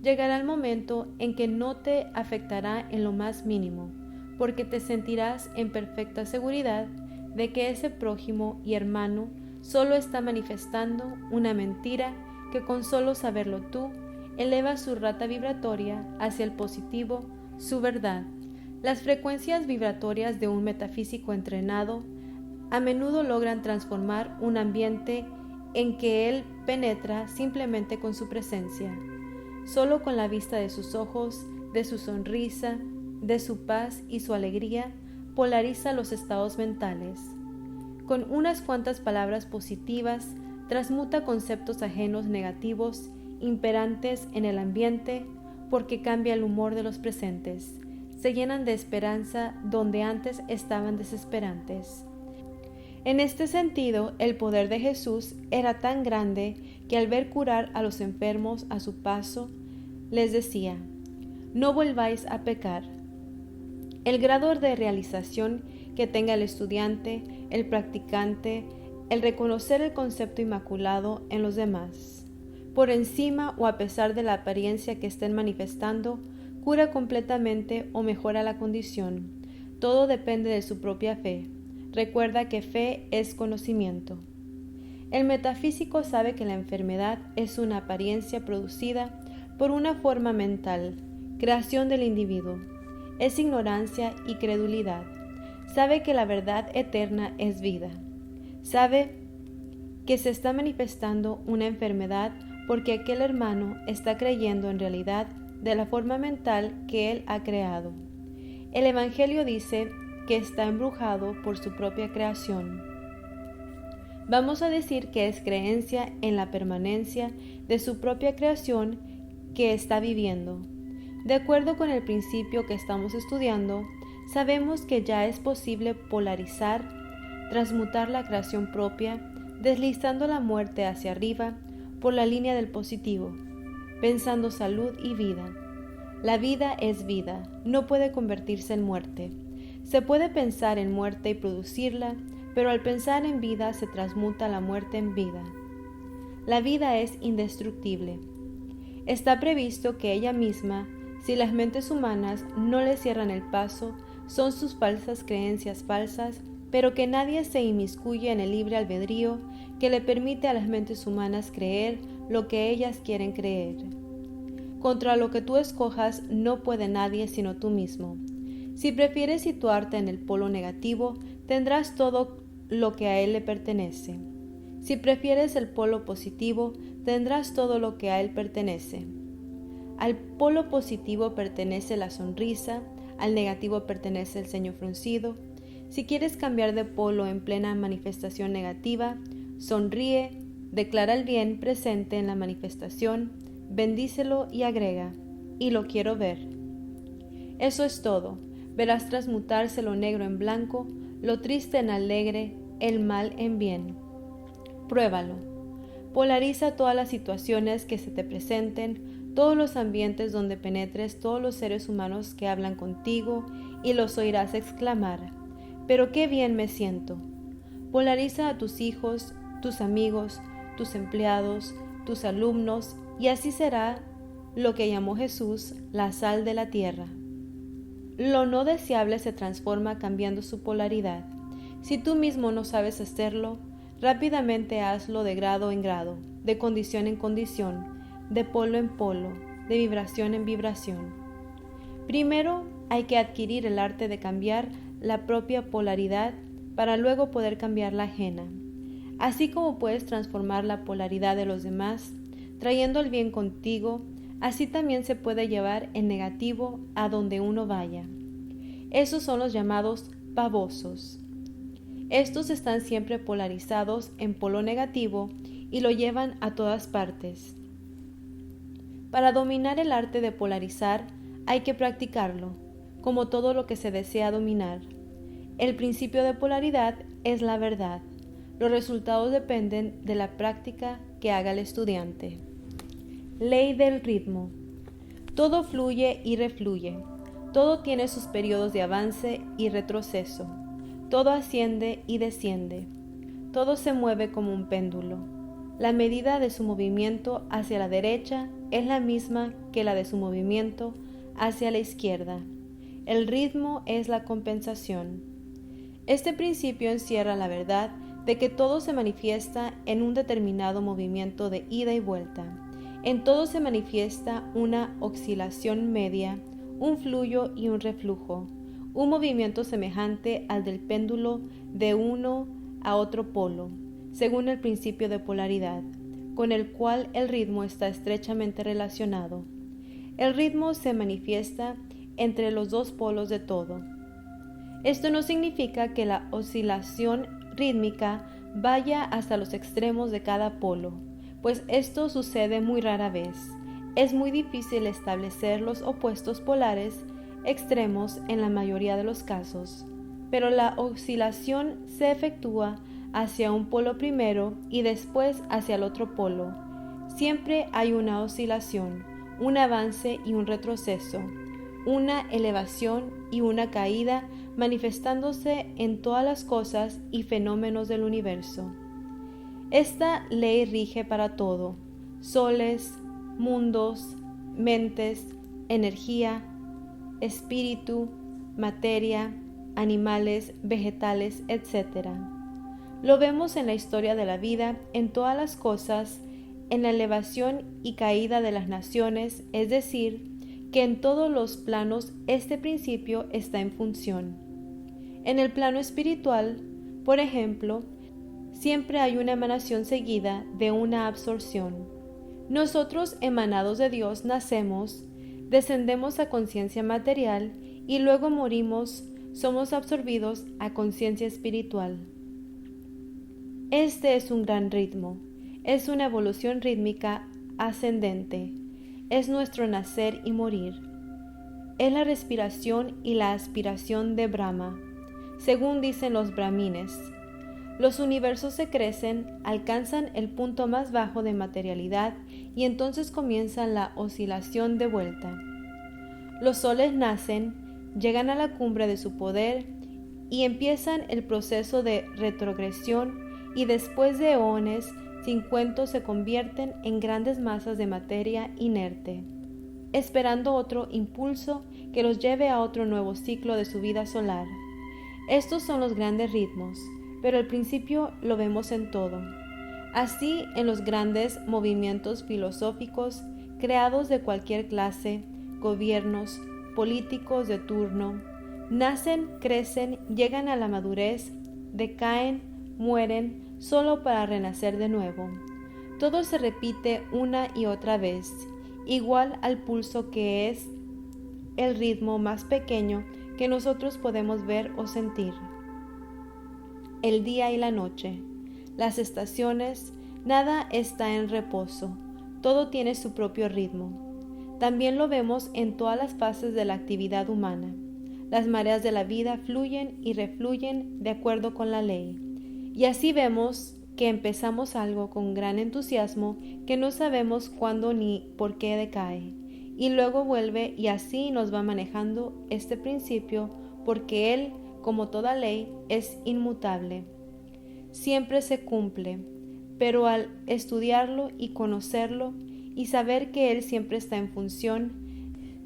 Llegará el momento en que no te afectará en lo más mínimo, porque te sentirás en perfecta seguridad de que ese prójimo y hermano solo está manifestando una mentira que con solo saberlo tú, eleva su rata vibratoria hacia el positivo, su verdad. Las frecuencias vibratorias de un metafísico entrenado a menudo logran transformar un ambiente en que él penetra simplemente con su presencia. Solo con la vista de sus ojos, de su sonrisa, de su paz y su alegría, polariza los estados mentales. Con unas cuantas palabras positivas, transmuta conceptos ajenos negativos imperantes en el ambiente, porque cambia el humor de los presentes. Se llenan de esperanza donde antes estaban desesperantes. En este sentido, el poder de Jesús era tan grande que al ver curar a los enfermos a su paso, les decía: no volváis a pecar. El grado de realización que tenga el estudiante, el practicante, el reconocer el concepto inmaculado en los demás, por encima o a pesar de la apariencia que estén manifestando, cura completamente o mejora la condición. Todo depende de su propia fe. Recuerda que fe es conocimiento. El metafísico sabe que la enfermedad es una apariencia producida por una forma mental, creación del individuo. Es ignorancia y credulidad. Sabe que la verdad eterna es vida. Sabe que se está manifestando una enfermedad porque aquel hermano está creyendo en realidad de la forma mental que él ha creado. El Evangelio dice que está embrujado por su propia creación. Vamos a decir que es creencia en la permanencia de su propia creación que está viviendo. De acuerdo con el principio que estamos estudiando, sabemos que ya es posible polarizar, transmutar la creación propia, deslizando la muerte hacia arriba por la línea del positivo, pensando salud y vida. La vida es vida, no puede convertirse en muerte. Se puede pensar en muerte y producirla, pero al pensar en vida se transmuta la muerte en vida. La vida es indestructible. Está previsto que ella misma, si las mentes humanas no le cierran el paso, son sus falsas creencias falsas, pero que nadie se inmiscuye en el libre albedrío que le permite a las mentes humanas creer lo que ellas quieren creer. Contra lo que tú escojas no puede nadie sino tú mismo. Si prefieres situarte en el polo negativo, tendrás todo lo que a él le pertenece. Si prefieres el polo positivo, tendrás todo lo que a él pertenece. Al polo positivo pertenece la sonrisa, al negativo pertenece el ceño fruncido. Si quieres cambiar de polo en plena manifestación negativa, sonríe, declara el bien presente en la manifestación, bendícelo y agrega: y lo quiero ver. Eso es todo. Verás transmutarse lo negro en blanco, lo triste en alegre, el mal en bien. Pruébalo. Polariza todas las situaciones que se te presenten, todos los ambientes donde penetres, todos los seres humanos que hablan contigo, y los oirás exclamar: pero qué bien me siento. Polariza a tus hijos, tus amigos, tus empleados, tus alumnos, y así será lo que llamó Jesús la sal de la tierra. Lo no deseable se transforma cambiando su polaridad. Si tú mismo no sabes hacerlo, rápidamente hazlo de grado en grado, de condición en condición, de polo en polo, de vibración en vibración. Primero hay que adquirir el arte de cambiar la propia polaridad para luego poder cambiar la ajena. Así como puedes transformar la polaridad de los demás, trayendo el bien contigo, así también se puede llevar el negativo a donde uno vaya. Esos son los llamados babosos. Estos están siempre polarizados en polo negativo y lo llevan a todas partes. Para dominar el arte de polarizar hay que practicarlo, como todo lo que se desea dominar. El principio de polaridad es la verdad. Los resultados dependen de la práctica que haga el estudiante. Ley del ritmo. Todo fluye y refluye. Todo tiene sus periodos de avance y retroceso. Todo asciende y desciende. Todo se mueve como un péndulo. La medida de su movimiento hacia la derecha es la misma que la de su movimiento hacia la izquierda. El ritmo es la compensación. Este principio encierra la verdad de que todo se manifiesta en un determinado movimiento de ida y vuelta. En todo se manifiesta una oscilación media, un fluyo y un reflujo, un movimiento semejante al del péndulo de uno a otro polo, según el principio de polaridad, con el cual el ritmo está estrechamente relacionado. El ritmo se manifiesta entre los dos polos de todo. Esto no significa que la oscilación rítmica vaya hasta los extremos de cada polo, pues esto sucede muy rara vez. Es muy difícil establecer los opuestos polares extremos en la mayoría de los casos, pero la oscilación se efectúa hacia un polo primero y después hacia el otro polo. Siempre hay una oscilación, un avance y un retroceso, una elevación y una caída manifestándose en todas las cosas y fenómenos del universo. Esta ley rige para todo: soles, mundos, mentes, energía, espíritu, materia, animales, vegetales, etc. Lo vemos en la historia de la vida, en todas las cosas, en la elevación y caída de las naciones, es decir, que en todos los planos este principio está en función. En el plano espiritual, por ejemplo, siempre hay una emanación seguida de una absorción. Nosotros, emanados de Dios, nacemos, descendemos a conciencia material y luego morimos, somos absorbidos a conciencia espiritual. Este es un gran ritmo, es una evolución rítmica ascendente, es nuestro nacer y morir. Es la respiración y la aspiración de Brahma, según dicen los brahmines. Los universos se crecen, alcanzan el punto más bajo de materialidad y entonces comienza la oscilación de vuelta. Los soles nacen, llegan a la cumbre de su poder y empiezan el proceso de retrogresión y después de eones sin cuento se convierten en grandes masas de materia inerte, esperando otro impulso que los lleve a otro nuevo ciclo de su vida solar. Estos son los grandes ritmos, pero el principio lo vemos en todo. Así, en los grandes movimientos filosóficos creados de cualquier clase, gobiernos, políticos de turno, nacen, crecen, llegan a la madurez, decaen, mueren, solo para renacer de nuevo. Todo se repite una y otra vez, igual al pulso que es el ritmo más pequeño que nosotros podemos ver o sentir. El día y la noche, las estaciones, nada está en reposo, todo tiene su propio ritmo. También lo vemos en todas las fases de la actividad humana. Las mareas de la vida fluyen y refluyen de acuerdo con la ley. Y así vemos que empezamos algo con gran entusiasmo que no sabemos cuándo ni por qué decae, y luego vuelve y así nos va manejando este principio porque él, como toda ley, es inmutable. Siempre se cumple, pero al estudiarlo y conocerlo y saber que él siempre está en función,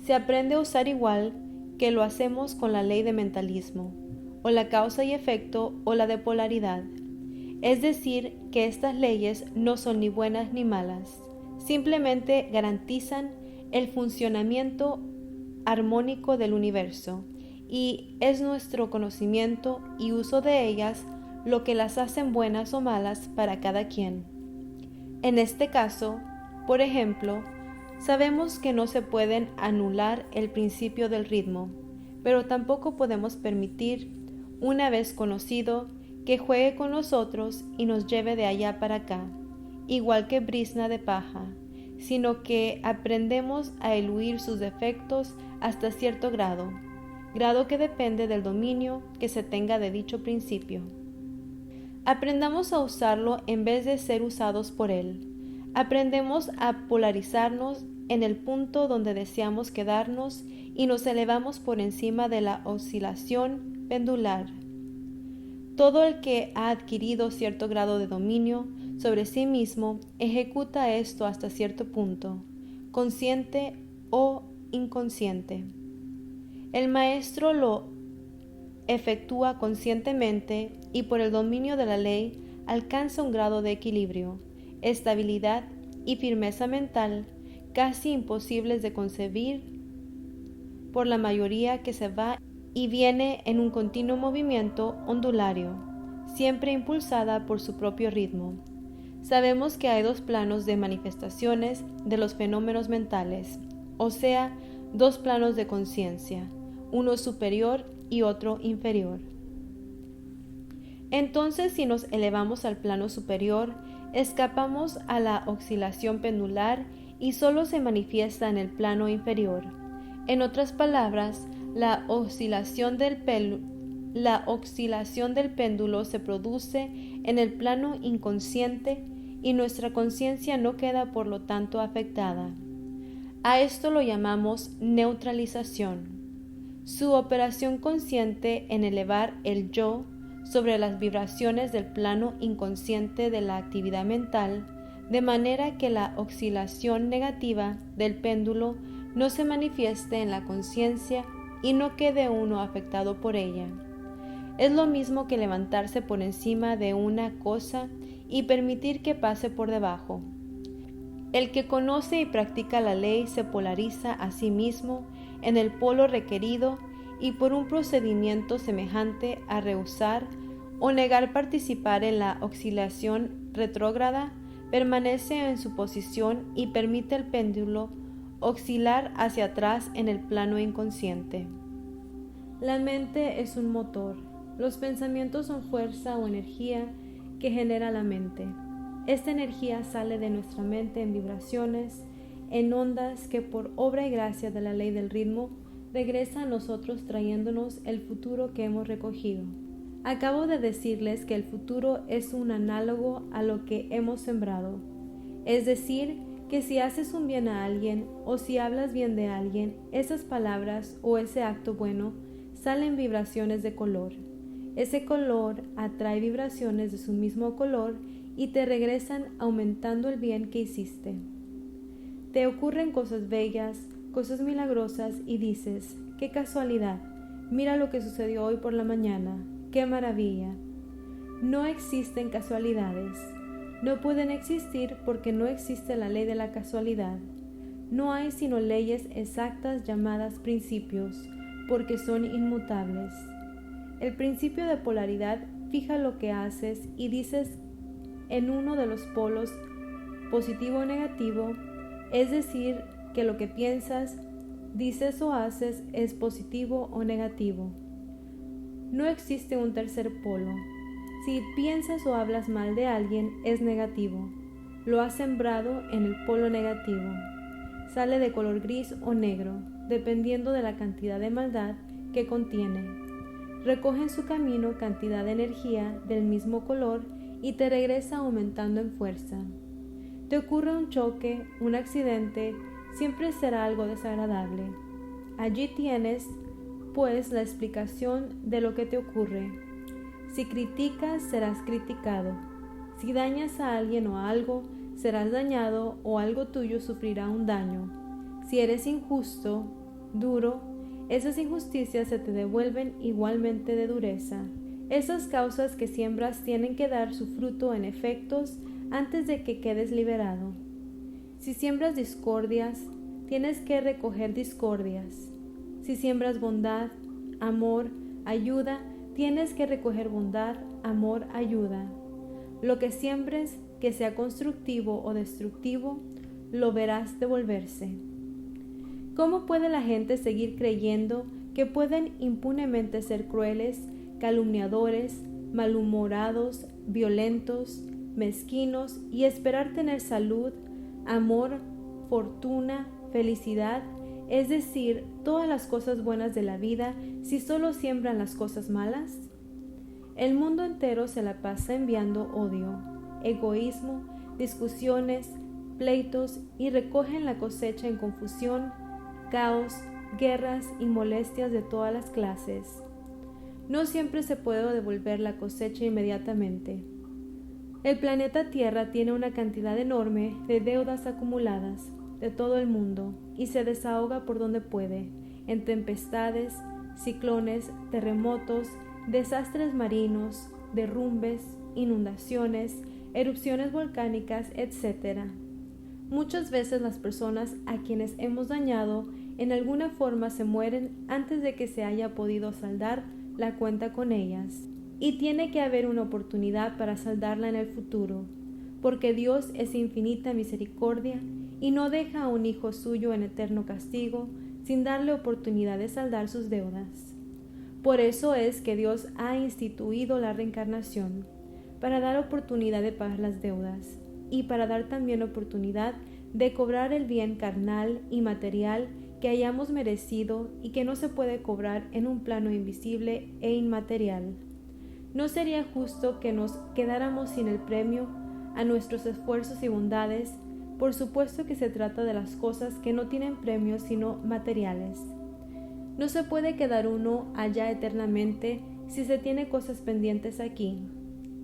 se aprende a usar igual que lo hacemos con la ley de mentalismo, o la causa y efecto, o la de polaridad. Es decir, que estas leyes no son ni buenas ni malas, simplemente garantizan el funcionamiento armónico del universo, y es nuestro conocimiento y uso de ellas lo que las hacen buenas o malas para cada quien. En este caso, por ejemplo, sabemos que no se pueden anular el principio del ritmo, pero tampoco podemos permitir, una vez conocido, que juegue con nosotros y nos lleve de allá para acá, igual que brizna de paja, sino que aprendemos a eludir sus defectos hasta cierto grado que depende del dominio que se tenga de dicho principio. Aprendamos a usarlo en vez de ser usados por él. Aprendemos a polarizarnos en el punto donde deseamos quedarnos y nos elevamos por encima de la oscilación pendular. Todo el que ha adquirido cierto grado de dominio sobre sí mismo ejecuta esto hasta cierto punto, consciente o inconsciente. El maestro lo efectúa conscientemente y por el dominio de la ley alcanza un grado de equilibrio, estabilidad y firmeza mental casi imposibles de concebir por la mayoría que se va y viene en un continuo movimiento ondulario, siempre impulsada por su propio ritmo. Sabemos que hay dos planos de manifestaciones de los fenómenos mentales, o sea, dos planos de conciencia, uno superior y otro inferior. Entonces, si nos elevamos al plano superior, escapamos a la oscilación pendular y solo se manifiesta en el plano inferior. En otras palabras, la oscilación del péndulo se produce en el plano inconsciente y nuestra conciencia no queda por lo tanto afectada. A esto lo llamamos neutralización. Su operación consciente en elevar el yo sobre las vibraciones del plano inconsciente de la actividad mental, de manera que la oscilación negativa del péndulo no se manifieste en la conciencia y no quede uno afectado por ella. Es lo mismo que levantarse por encima de una cosa y permitir que pase por debajo. El que conoce y practica la ley se polariza a sí mismo en el polo requerido y por un procedimiento semejante a rehusar o negar participar en la oscilación retrógrada, permanece en su posición y permite al péndulo oscilar hacia atrás en el plano inconsciente. La mente es un motor. Los pensamientos son fuerza o energía que genera la mente. Esta energía sale de nuestra mente en vibraciones, en ondas que por obra y gracia de la ley del ritmo regresa a nosotros trayéndonos el futuro que hemos recogido. Acabo de decirles que el futuro es un análogo a lo que hemos sembrado. Es decir, que si haces un bien a alguien o si hablas bien de alguien, esas palabras o ese acto bueno salen vibraciones de color. Ese color atrae vibraciones de su mismo color y te regresan aumentando el bien que hiciste. Te ocurren cosas bellas, cosas milagrosas y dices, ¡qué casualidad! Mira lo que sucedió hoy por la mañana. ¡Qué maravilla! No existen casualidades. No pueden existir porque no existe la ley de la casualidad. No hay sino leyes exactas llamadas principios, porque son inmutables. El principio de polaridad fija lo que haces y dices en uno de los polos, positivo o negativo, es decir, que lo que piensas, dices o haces es positivo o negativo. No existe un tercer polo. Si piensas o hablas mal de alguien, es negativo. Lo has sembrado en el polo negativo. Sale de color gris o negro, dependiendo de la cantidad de maldad que contiene. Recoge en su camino cantidad de energía del mismo color y te regresa aumentando en fuerza. Te ocurre un choque, un accidente, siempre será algo desagradable. Allí tienes, pues, la explicación de lo que te ocurre. Si criticas, serás criticado. Si dañas a alguien o a algo, serás dañado o algo tuyo sufrirá un daño. Si eres injusto, duro, esas injusticias se te devuelven igualmente de dureza. Esas causas que siembras tienen que dar su fruto en efectos antes de que quedes liberado. Si siembras discordias, tienes que recoger discordias. Si siembras bondad, amor, ayuda, tienes que recoger bondad, amor, ayuda. Lo que siembres, que sea constructivo o destructivo, lo verás devolverse. ¿Cómo puede la gente seguir creyendo que pueden impunemente ser crueles, calumniadores, malhumorados, violentos, mezquinos y esperar tener salud, amor, fortuna, felicidad, es decir, todas las cosas buenas de la vida, si solo siembran las cosas malas? El mundo entero se la pasa enviando odio, egoísmo, discusiones, pleitos y recogen la cosecha en confusión, caos, guerras y molestias de todas las clases. No siempre se puede devolver la cosecha inmediatamente. El planeta Tierra tiene una cantidad enorme de deudas acumuladas de todo el mundo y se desahoga por donde puede, en tempestades, ciclones, terremotos, desastres marinos, derrumbes, inundaciones, erupciones volcánicas, etc. Muchas veces las personas a quienes hemos dañado en alguna forma se mueren antes de que se haya podido saldar la cuenta con ellas, y tiene que haber una oportunidad para saldarla en el futuro, porque Dios es infinita misericordia y no deja a un hijo suyo en eterno castigo sin darle oportunidad de saldar sus deudas. Por eso es que Dios ha instituido la reencarnación, para dar oportunidad de pagar las deudas y para dar también oportunidad de cobrar el bien carnal y material que hayamos merecido y que no se puede cobrar en un plano invisible e inmaterial. ¿No sería justo que nos quedáramos sin el premio a nuestros esfuerzos y bondades? Por supuesto que se trata de las cosas que no tienen premio sino materiales. No se puede quedar uno allá eternamente si se tiene cosas pendientes aquí.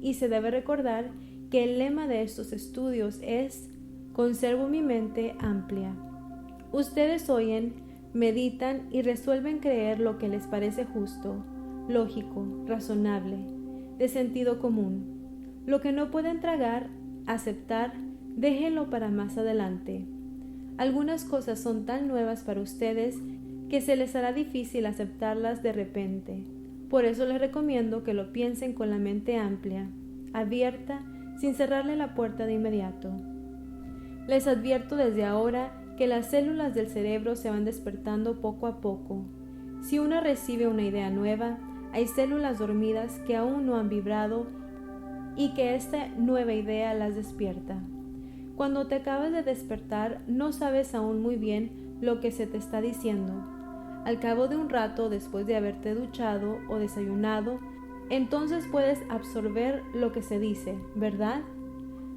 Y se debe recordar que el lema de estos estudios es «Conservo mi mente amplia». Ustedes oyen, meditan y resuelven creer lo que les parece justo, lógico, razonable, de sentido común. Lo que no pueden tragar, aceptar, déjenlo para más adelante. Algunas cosas son tan nuevas para ustedes que se les hará difícil aceptarlas de repente. Por eso les recomiendo que lo piensen con la mente amplia, abierta, sin cerrarle la puerta de inmediato. Les advierto desde ahora que las células del cerebro se van despertando poco a poco. Si una recibe una idea nueva, hay células dormidas que aún no han vibrado y que esta nueva idea las despierta. Cuando te acabas de despertar, no sabes aún muy bien lo que se te está diciendo. Al cabo de un rato, después de haberte duchado o desayunado, entonces puedes absorber lo que se dice, ¿verdad?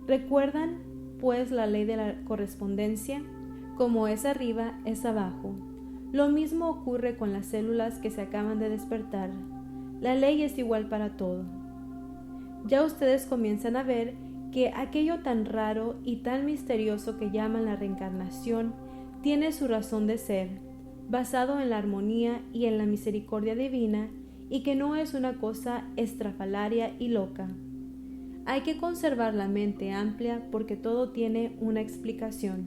¿Recuerdan, pues, la ley de la correspondencia? Como es arriba, es abajo. Lo mismo ocurre con las células que se acaban de despertar. La ley es igual para todo. Ya ustedes comienzan a ver que aquello tan raro y tan misterioso que llaman la reencarnación tiene su razón de ser, basado en la armonía y en la misericordia divina, y que no es una cosa estrafalaria y loca. Hay que conservar la mente amplia porque todo tiene una explicación.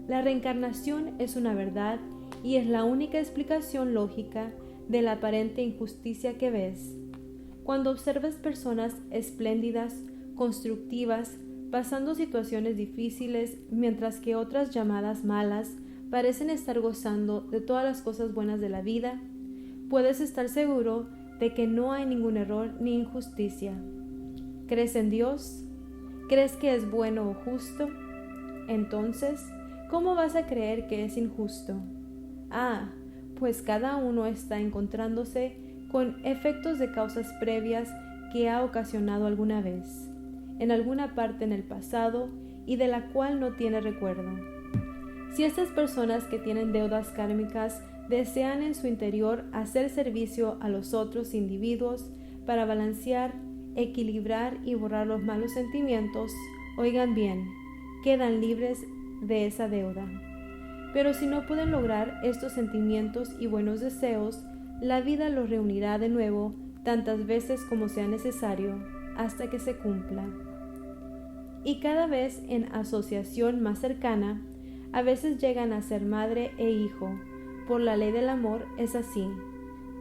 La reencarnación es una verdad y es la única explicación lógica de la aparente injusticia que ves. Cuando observas personas espléndidas, constructivas, pasando situaciones difíciles, mientras que otras llamadas malas parecen estar gozando de todas las cosas buenas de la vida, puedes estar seguro de que no hay ningún error ni injusticia. ¿Crees en Dios? ¿Crees que es bueno o justo? Entonces, ¿cómo vas a creer que es injusto? Pues cada uno está encontrándose con efectos de causas previas que ha ocasionado alguna vez, en alguna parte en el pasado y de la cual no tiene recuerdo. Si estas personas que tienen deudas kármicas desean en su interior hacer servicio a los otros individuos para balancear, equilibrar y borrar los malos sentimientos, oigan bien, quedan libres de esa deuda. Pero si no pueden lograr estos sentimientos y buenos deseos, la vida los reunirá de nuevo tantas veces como sea necesario, hasta que se cumpla. Y cada vez en asociación más cercana, a veces llegan a ser madre e hijo. Por la ley del amor es así.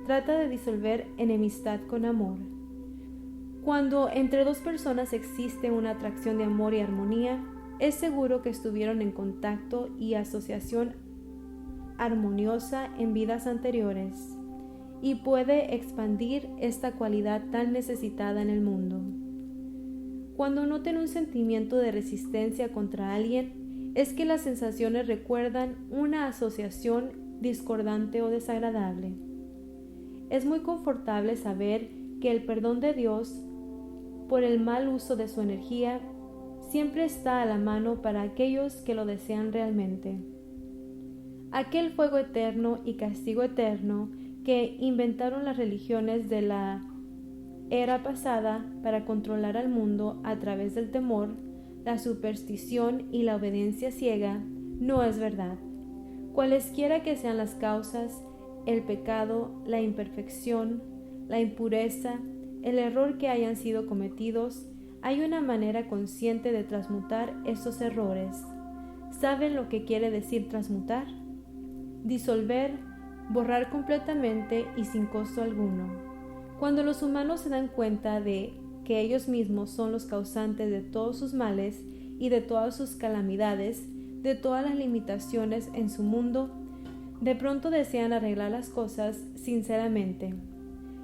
Trata de disolver enemistad con amor. Cuando entre dos personas existe una atracción de amor y armonía, es seguro que estuvieron en contacto y asociación armoniosa en vidas anteriores, y puede expandir esta cualidad tan necesitada en el mundo. Cuando noten un sentimiento de resistencia contra alguien, es que las sensaciones recuerdan una asociación discordante o desagradable. Es muy confortable saber que el perdón de Dios por el mal uso de su energía siempre está a la mano para aquellos que lo desean realmente. Aquel fuego eterno y castigo eterno que inventaron las religiones de la era pasada para controlar al mundo a través del temor, la superstición y la obediencia ciega, no es verdad. Cualesquiera que sean las causas, el pecado, la imperfección, la impureza, el error que hayan sido cometidos, hay una manera consciente de transmutar estos errores. ¿Saben lo que quiere decir transmutar? Disolver, borrar completamente y sin costo alguno. Cuando los humanos se dan cuenta de que ellos mismos son los causantes de todos sus males y de todas sus calamidades, de todas las limitaciones en su mundo, de pronto desean arreglar las cosas sinceramente.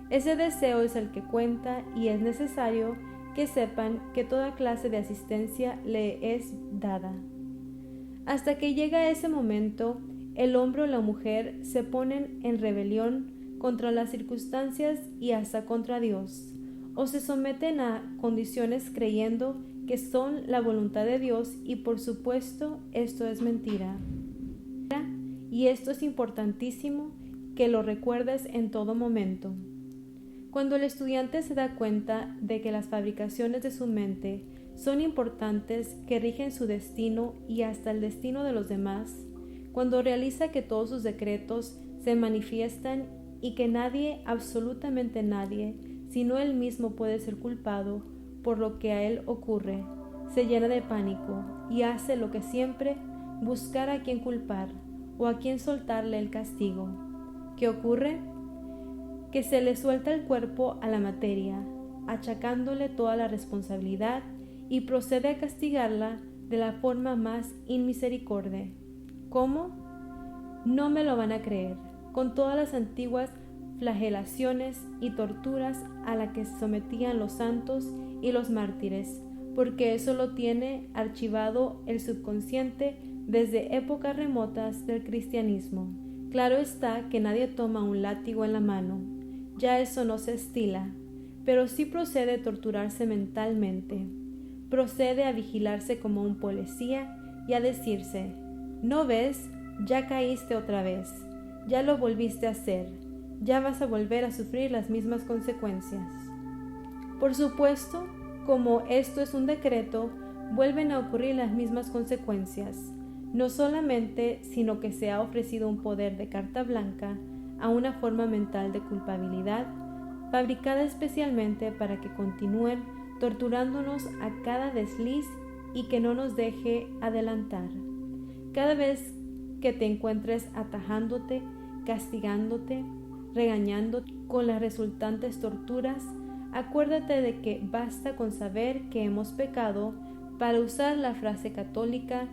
Ese deseo es el que cuenta y es necesario que sepan que toda clase de asistencia le es dada. Hasta que llega ese momento, el hombre o la mujer se ponen en rebelión contra las circunstancias y hasta contra Dios, o se someten a condiciones creyendo que son la voluntad de Dios, y por supuesto esto es mentira. Y esto es importantísimo que lo recuerdes en todo momento. Cuando el estudiante se da cuenta de que las fabricaciones de su mente son importantes, que rigen su destino y hasta el destino de los demás, cuando realiza que todos sus decretos se manifiestan y que nadie, absolutamente nadie, sino él mismo puede ser culpado por lo que a él ocurre, se llena de pánico y hace lo que siempre, buscar a quien culpar o a quien soltarle el castigo. ¿Qué ocurre? Que se le suelta el cuerpo a la materia, achacándole toda la responsabilidad, y procede a castigarla de la forma más inmisericordia. ¿Cómo? No me lo van a creer, con todas las antiguas flagelaciones y torturas a las que se sometían los santos y los mártires, porque eso lo tiene archivado el subconsciente desde épocas remotas del cristianismo. Claro está que nadie toma un látigo en la mano, ya eso no se estila, pero sí procede a torturarse mentalmente, procede a vigilarse como un policía y a decirse: ¿no ves? Ya caíste otra vez, ya lo volviste a hacer, ya vas a volver a sufrir las mismas consecuencias. Por supuesto, como esto es un decreto, vuelven a ocurrir las mismas consecuencias, no solamente, sino que se ha ofrecido un poder de carta blanca a una forma mental de culpabilidad, fabricada especialmente para que continúen torturándonos a cada desliz y que no nos deje adelantar. Cada vez que te encuentres atajándote, castigándote, regañándote con las resultantes torturas, acuérdate de que basta con saber que hemos pecado para usar la frase católica.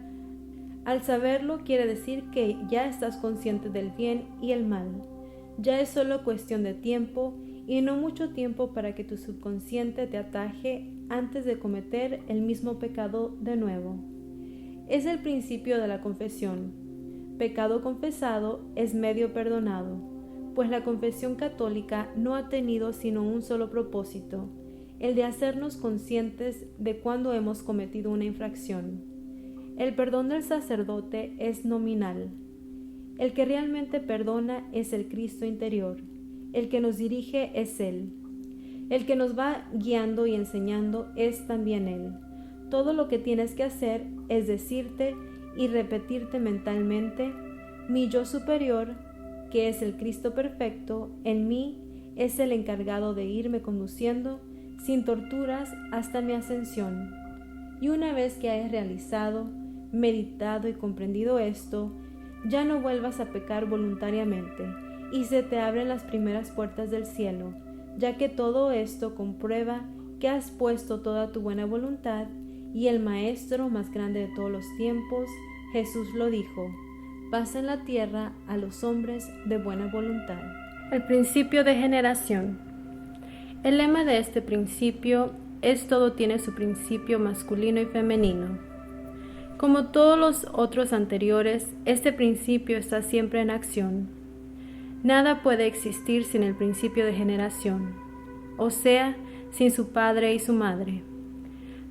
Al saberlo quiere decir que ya estás consciente del bien y el mal. Ya es solo cuestión de tiempo, y no mucho tiempo, para que tu subconsciente te ataje antes de cometer el mismo pecado de nuevo. Es el principio de la confesión. Pecado confesado es medio perdonado, pues la confesión católica no ha tenido sino un solo propósito, el de hacernos conscientes de cuando hemos cometido una infracción. El perdón del sacerdote es nominal. El que realmente perdona es el Cristo interior. El que nos dirige es Él. El que nos va guiando y enseñando es también Él. Todo lo que tienes que hacer es decirte y repetirte mentalmente: mi yo superior, que es el Cristo perfecto, en mí es el encargado de irme conduciendo sin torturas hasta mi ascensión. Y una vez que hayas realizado, meditado y comprendido esto, ya no vuelvas a pecar voluntariamente, y se te abren las primeras puertas del cielo, ya que todo esto comprueba que has puesto toda tu buena voluntad, y el Maestro más grande de todos los tiempos, Jesús, lo dijo: paz en la tierra a los hombres de buena voluntad. El principio de generación. El lema de este principio es: todo tiene su principio masculino y femenino. Como todos los otros anteriores, este principio está siempre en acción. Nada puede existir sin el principio de generación, o sea, sin su padre y su madre.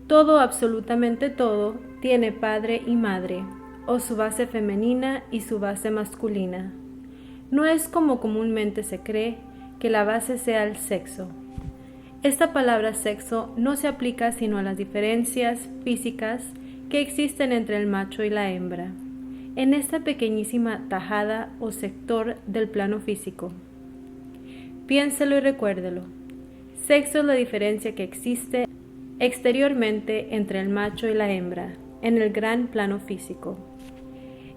Todo, absolutamente todo, tiene padre y madre, o su base femenina y su base masculina. No es como comúnmente se cree, que la base sea el sexo. Esta palabra sexo no se aplica sino a las diferencias físicas que existen entre el macho y la hembra, en esta pequeñísima tajada o sector del plano físico. Piénselo y recuérdelo. Sexo es la diferencia que existe exteriormente entre el macho y la hembra, en el gran plano físico.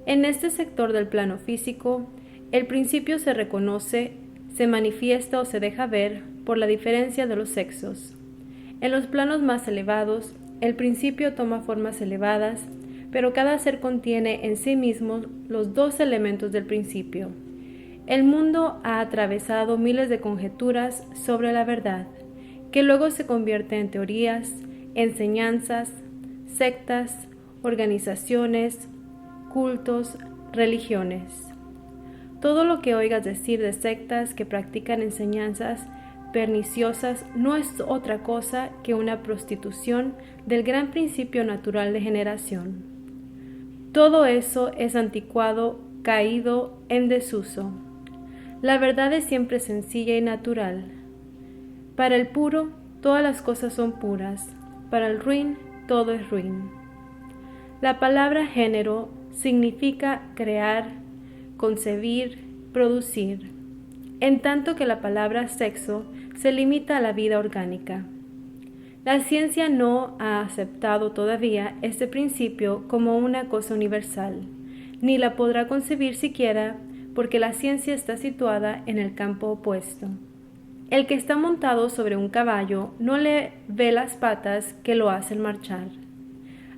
En este sector del plano físico, el principio se reconoce, se manifiesta o se deja ver por la diferencia de los sexos. En los planos más elevados, el principio toma formas elevadas, pero cada ser contiene en sí mismo los dos elementos del principio. El mundo ha atravesado miles de conjeturas sobre la verdad, que luego se convierte en teorías, enseñanzas, sectas, organizaciones, cultos, religiones. Todo lo que oigas decir de sectas que practican enseñanzas perniciosas no es otra cosa que una prostitución del gran principio natural de generación. Todo eso es anticuado, caído en desuso. La verdad es siempre sencilla y natural. Para el puro, todas las cosas son puras. Para el ruin, todo es ruin. La palabra género significa crear, concebir, producir, en tanto que la palabra sexo se limita a la vida orgánica. La ciencia no ha aceptado todavía este principio como una cosa universal, ni la podrá concebir siquiera porque la ciencia está situada en el campo opuesto. El que está montado sobre un caballo no le ve las patas que lo hacen marchar.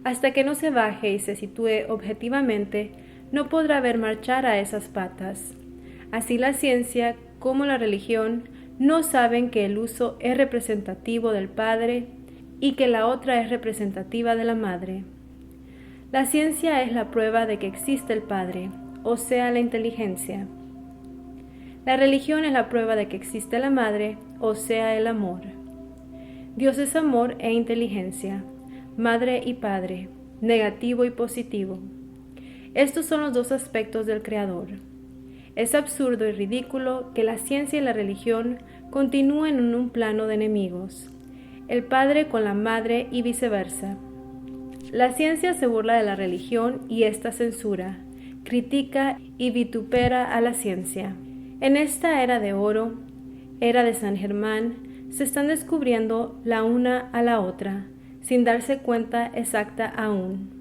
Hasta que no se baje y se sitúe objetivamente, no podrá ver marchar a esas patas. Así la ciencia como la religión no saben que el uso es representativo del padre y que la otra es representativa de la madre. La ciencia es la prueba de que existe el padre, o sea, la inteligencia. La religión es la prueba de que existe la madre, o sea, el amor. Dios es amor e inteligencia, madre y padre, negativo y positivo. Estos son los dos aspectos del Creador. Es absurdo y ridículo que la ciencia y la religión continúen en un plano de enemigos, el padre con la madre y viceversa. La ciencia se burla de la religión y ésta censura, critica y vitupera a la ciencia. En esta era de oro, era de San Germán, se están descubriendo la una a la otra, sin darse cuenta exacta aún.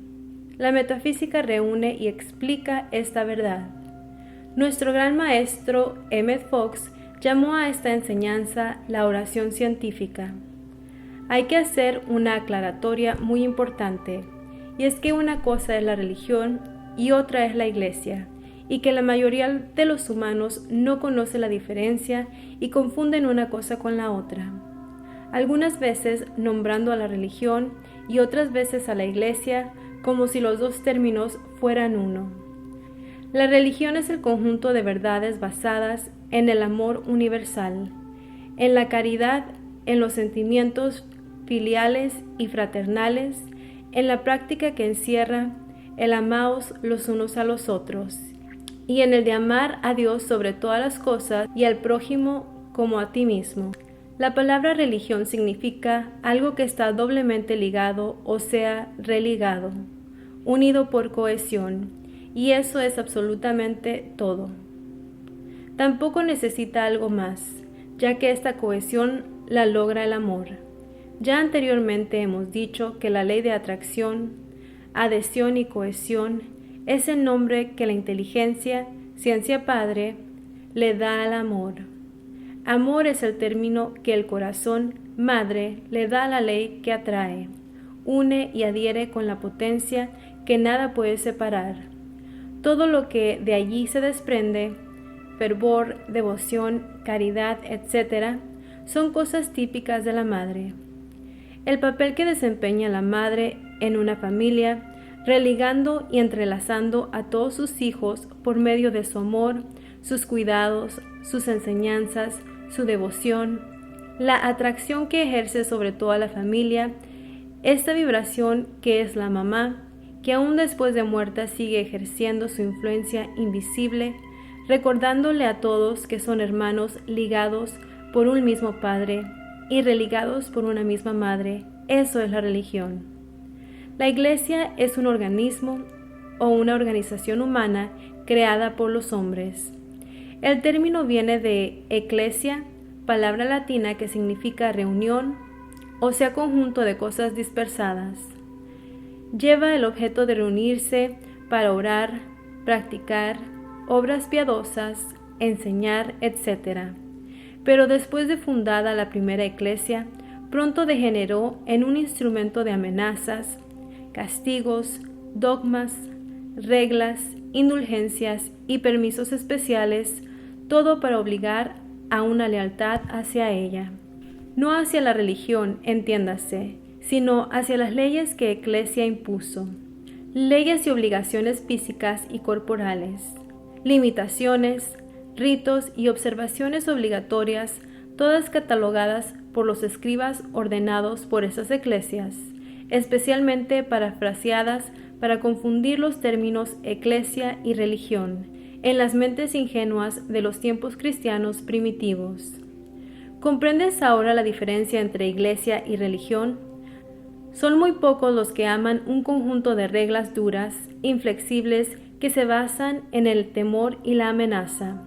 La metafísica reúne y explica esta verdad. Nuestro gran maestro Emmett Fox llamó a esta enseñanza la oración científica. Hay que hacer una aclaratoria muy importante, y es que una cosa es la religión y otra es la Iglesia, y que la mayoría de los humanos no conoce la diferencia y confunden una cosa con la otra. Algunas veces nombrando a la religión y otras veces a la Iglesia como si los dos términos fueran uno. La religión es el conjunto de verdades basadas en el amor universal, en la caridad, en los sentimientos filiales y fraternales, en la práctica que encierra el amaos los unos a los otros, y en el de amar a Dios sobre todas las cosas y al prójimo como a ti mismo. La palabra religión significa algo que está doblemente ligado, o sea, religado, unido por cohesión, y eso es absolutamente todo. Tampoco necesita algo más, ya que esta cohesión la logra el amor. Ya anteriormente hemos dicho que la ley de atracción, adhesión y cohesión es el nombre que la inteligencia, ciencia padre, le da al amor. Amor es el término que el corazón madre le da a la ley que atrae, une y adhiere con la potencia que nada puede separar. Todo lo que de allí se desprende, fervor, devoción, caridad, etc., son cosas típicas de la madre. El papel que desempeña la madre en una familia, religando y entrelazando a todos sus hijos por medio de su amor, sus cuidados, sus enseñanzas, su devoción, la atracción que ejerce sobre toda la familia, esta vibración que es la mamá, que aún después de muerta sigue ejerciendo su influencia invisible, recordándole a todos que son hermanos ligados por un mismo padre y religados por una misma madre. Eso es la religión. La Iglesia es un organismo o una organización humana creada por los hombres. El término viene de ecclesia, palabra latina que significa reunión, o sea, conjunto de cosas dispersadas. Lleva el objeto de reunirse para orar, practicar, obras piadosas, enseñar, etc. Pero después de fundada la primera iglesia, pronto degeneró en un instrumento de amenazas, castigos, dogmas, reglas, indulgencias y permisos especiales, todo para obligar a una lealtad hacia ella. No hacia la religión, entiéndase, sino hacia las leyes que Eclesia impuso, leyes y obligaciones físicas y corporales, limitaciones, ritos y observaciones obligatorias todas catalogadas por los escribas ordenados por esas eclesias, especialmente parafraseadas para confundir los términos eclesia y religión en las mentes ingenuas de los tiempos cristianos primitivos. ¿Comprendes ahora la diferencia entre iglesia y religión? Son muy pocos los que aman un conjunto de reglas duras, inflexibles, que se basan en el temor y la amenaza.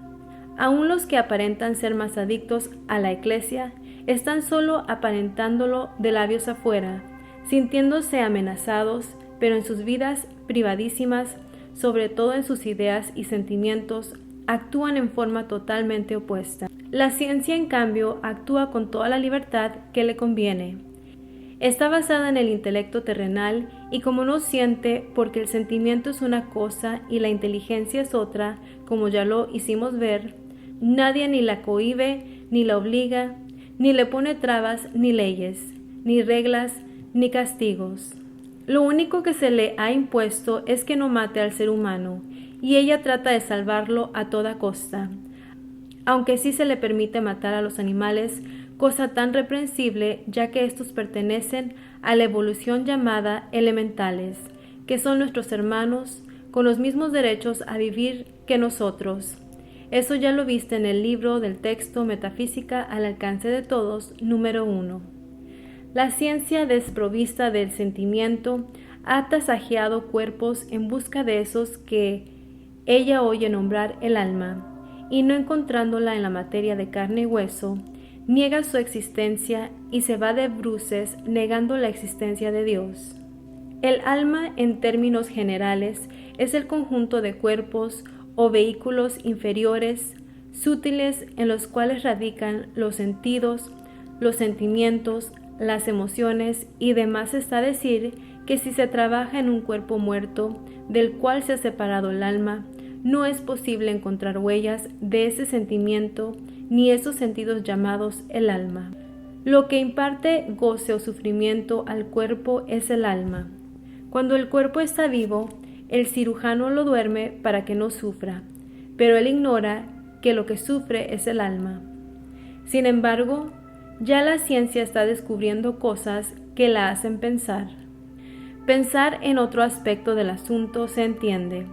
Aún los que aparentan ser más adictos a la iglesia están solo aparentándolo de labios afuera, sintiéndose amenazados, pero en sus vidas privadísimas, sobre todo en sus ideas y sentimientos, actúan en forma totalmente opuesta. La ciencia, en cambio, actúa con toda la libertad que le conviene. Está basada en el intelecto terrenal y como no siente, porque el sentimiento es una cosa y la inteligencia es otra, como ya lo hicimos ver, nadie ni la cohíbe, ni la obliga, ni le pone trabas, ni leyes, ni reglas, ni castigos. Lo único que se le ha impuesto es que no mate al ser humano, y ella trata de salvarlo a toda costa, aunque sí se le permite matar a los animales, cosa tan reprensible ya que estos pertenecen a la evolución llamada elementales, que son nuestros hermanos, con los mismos derechos a vivir que nosotros. Eso ya lo viste en el libro del texto Metafísica al alcance de todos, número 1. La ciencia desprovista del sentimiento ha tasajeado cuerpos en busca de esos que ella oye nombrar el alma, y no encontrándola en la materia de carne y hueso, niega su existencia y se va de bruces negando la existencia de Dios. El alma, en términos generales, es el conjunto de cuerpos o vehículos inferiores, sutiles, en los cuales radican los sentidos, los sentimientos, las emociones y demás. Está decir que si se trabaja en un cuerpo muerto, del cual se ha separado el alma, no es posible encontrar huellas de ese sentimiento ni esos sentidos llamados el alma. Lo que imparte goce o sufrimiento al cuerpo es el alma. Cuando el cuerpo está vivo, el cirujano lo duerme para que no sufra, pero él ignora que lo que sufre es el alma. Sin embargo, ya la ciencia está descubriendo cosas que la hacen pensar. Pensar en otro aspecto del asunto se entiende.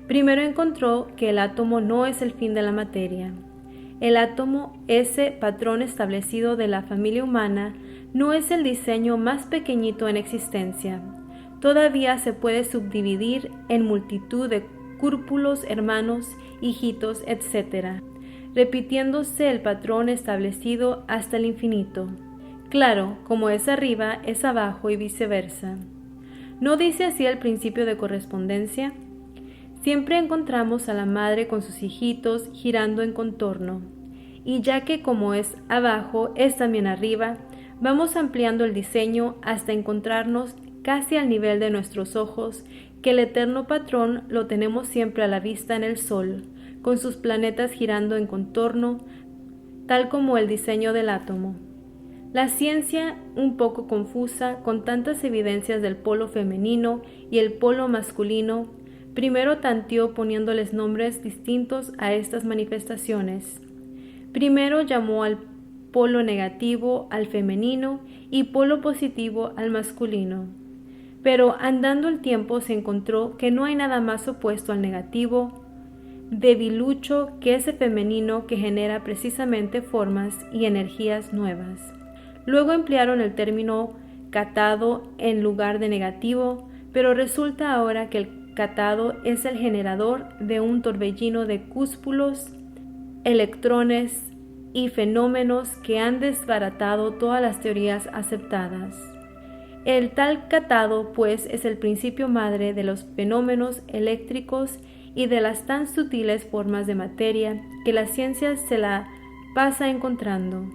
Primero encontró que el átomo no es el fin de la materia. El átomo, ese patrón establecido de la familia humana, no es el diseño más pequeñito en existencia. Todavía se puede subdividir en multitud de cúrpulos, hermanos, hijitos, etc., repitiéndose el patrón establecido hasta el infinito. Claro, como es arriba, es abajo y viceversa. ¿No dice así el principio de correspondencia? Siempre encontramos a la madre con sus hijitos girando en contorno, y ya que como es abajo, es también arriba, vamos ampliando el diseño hasta encontrarnos casi al nivel de nuestros ojos, que el eterno patrón lo tenemos siempre a la vista en el Sol, con sus planetas girando en contorno, tal como el diseño del átomo. La ciencia, un poco confusa, con tantas evidencias del polo femenino y el polo masculino, primero tanteó poniéndoles nombres distintos a estas manifestaciones. Primero llamó al polo negativo al femenino y polo positivo al masculino. Pero andando el tiempo se encontró que no hay nada más opuesto al negativo, debilucho, que ese femenino que genera precisamente formas y energías nuevas. Luego emplearon el término catado en lugar de negativo, pero resulta ahora que el catado es el generador de un torbellino de cúspulos, electrones y fenómenos que han desbaratado todas las teorías aceptadas. El tal catado, pues, es el principio madre de los fenómenos eléctricos y de las tan sutiles formas de materia que la ciencia se la pasa encontrando.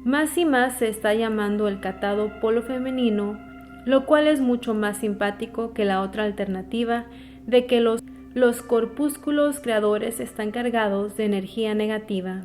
Más y más se está llamando el catado polo femenino, lo cual es mucho más simpático que la otra alternativa de que los corpúsculos creadores están cargados de energía negativa.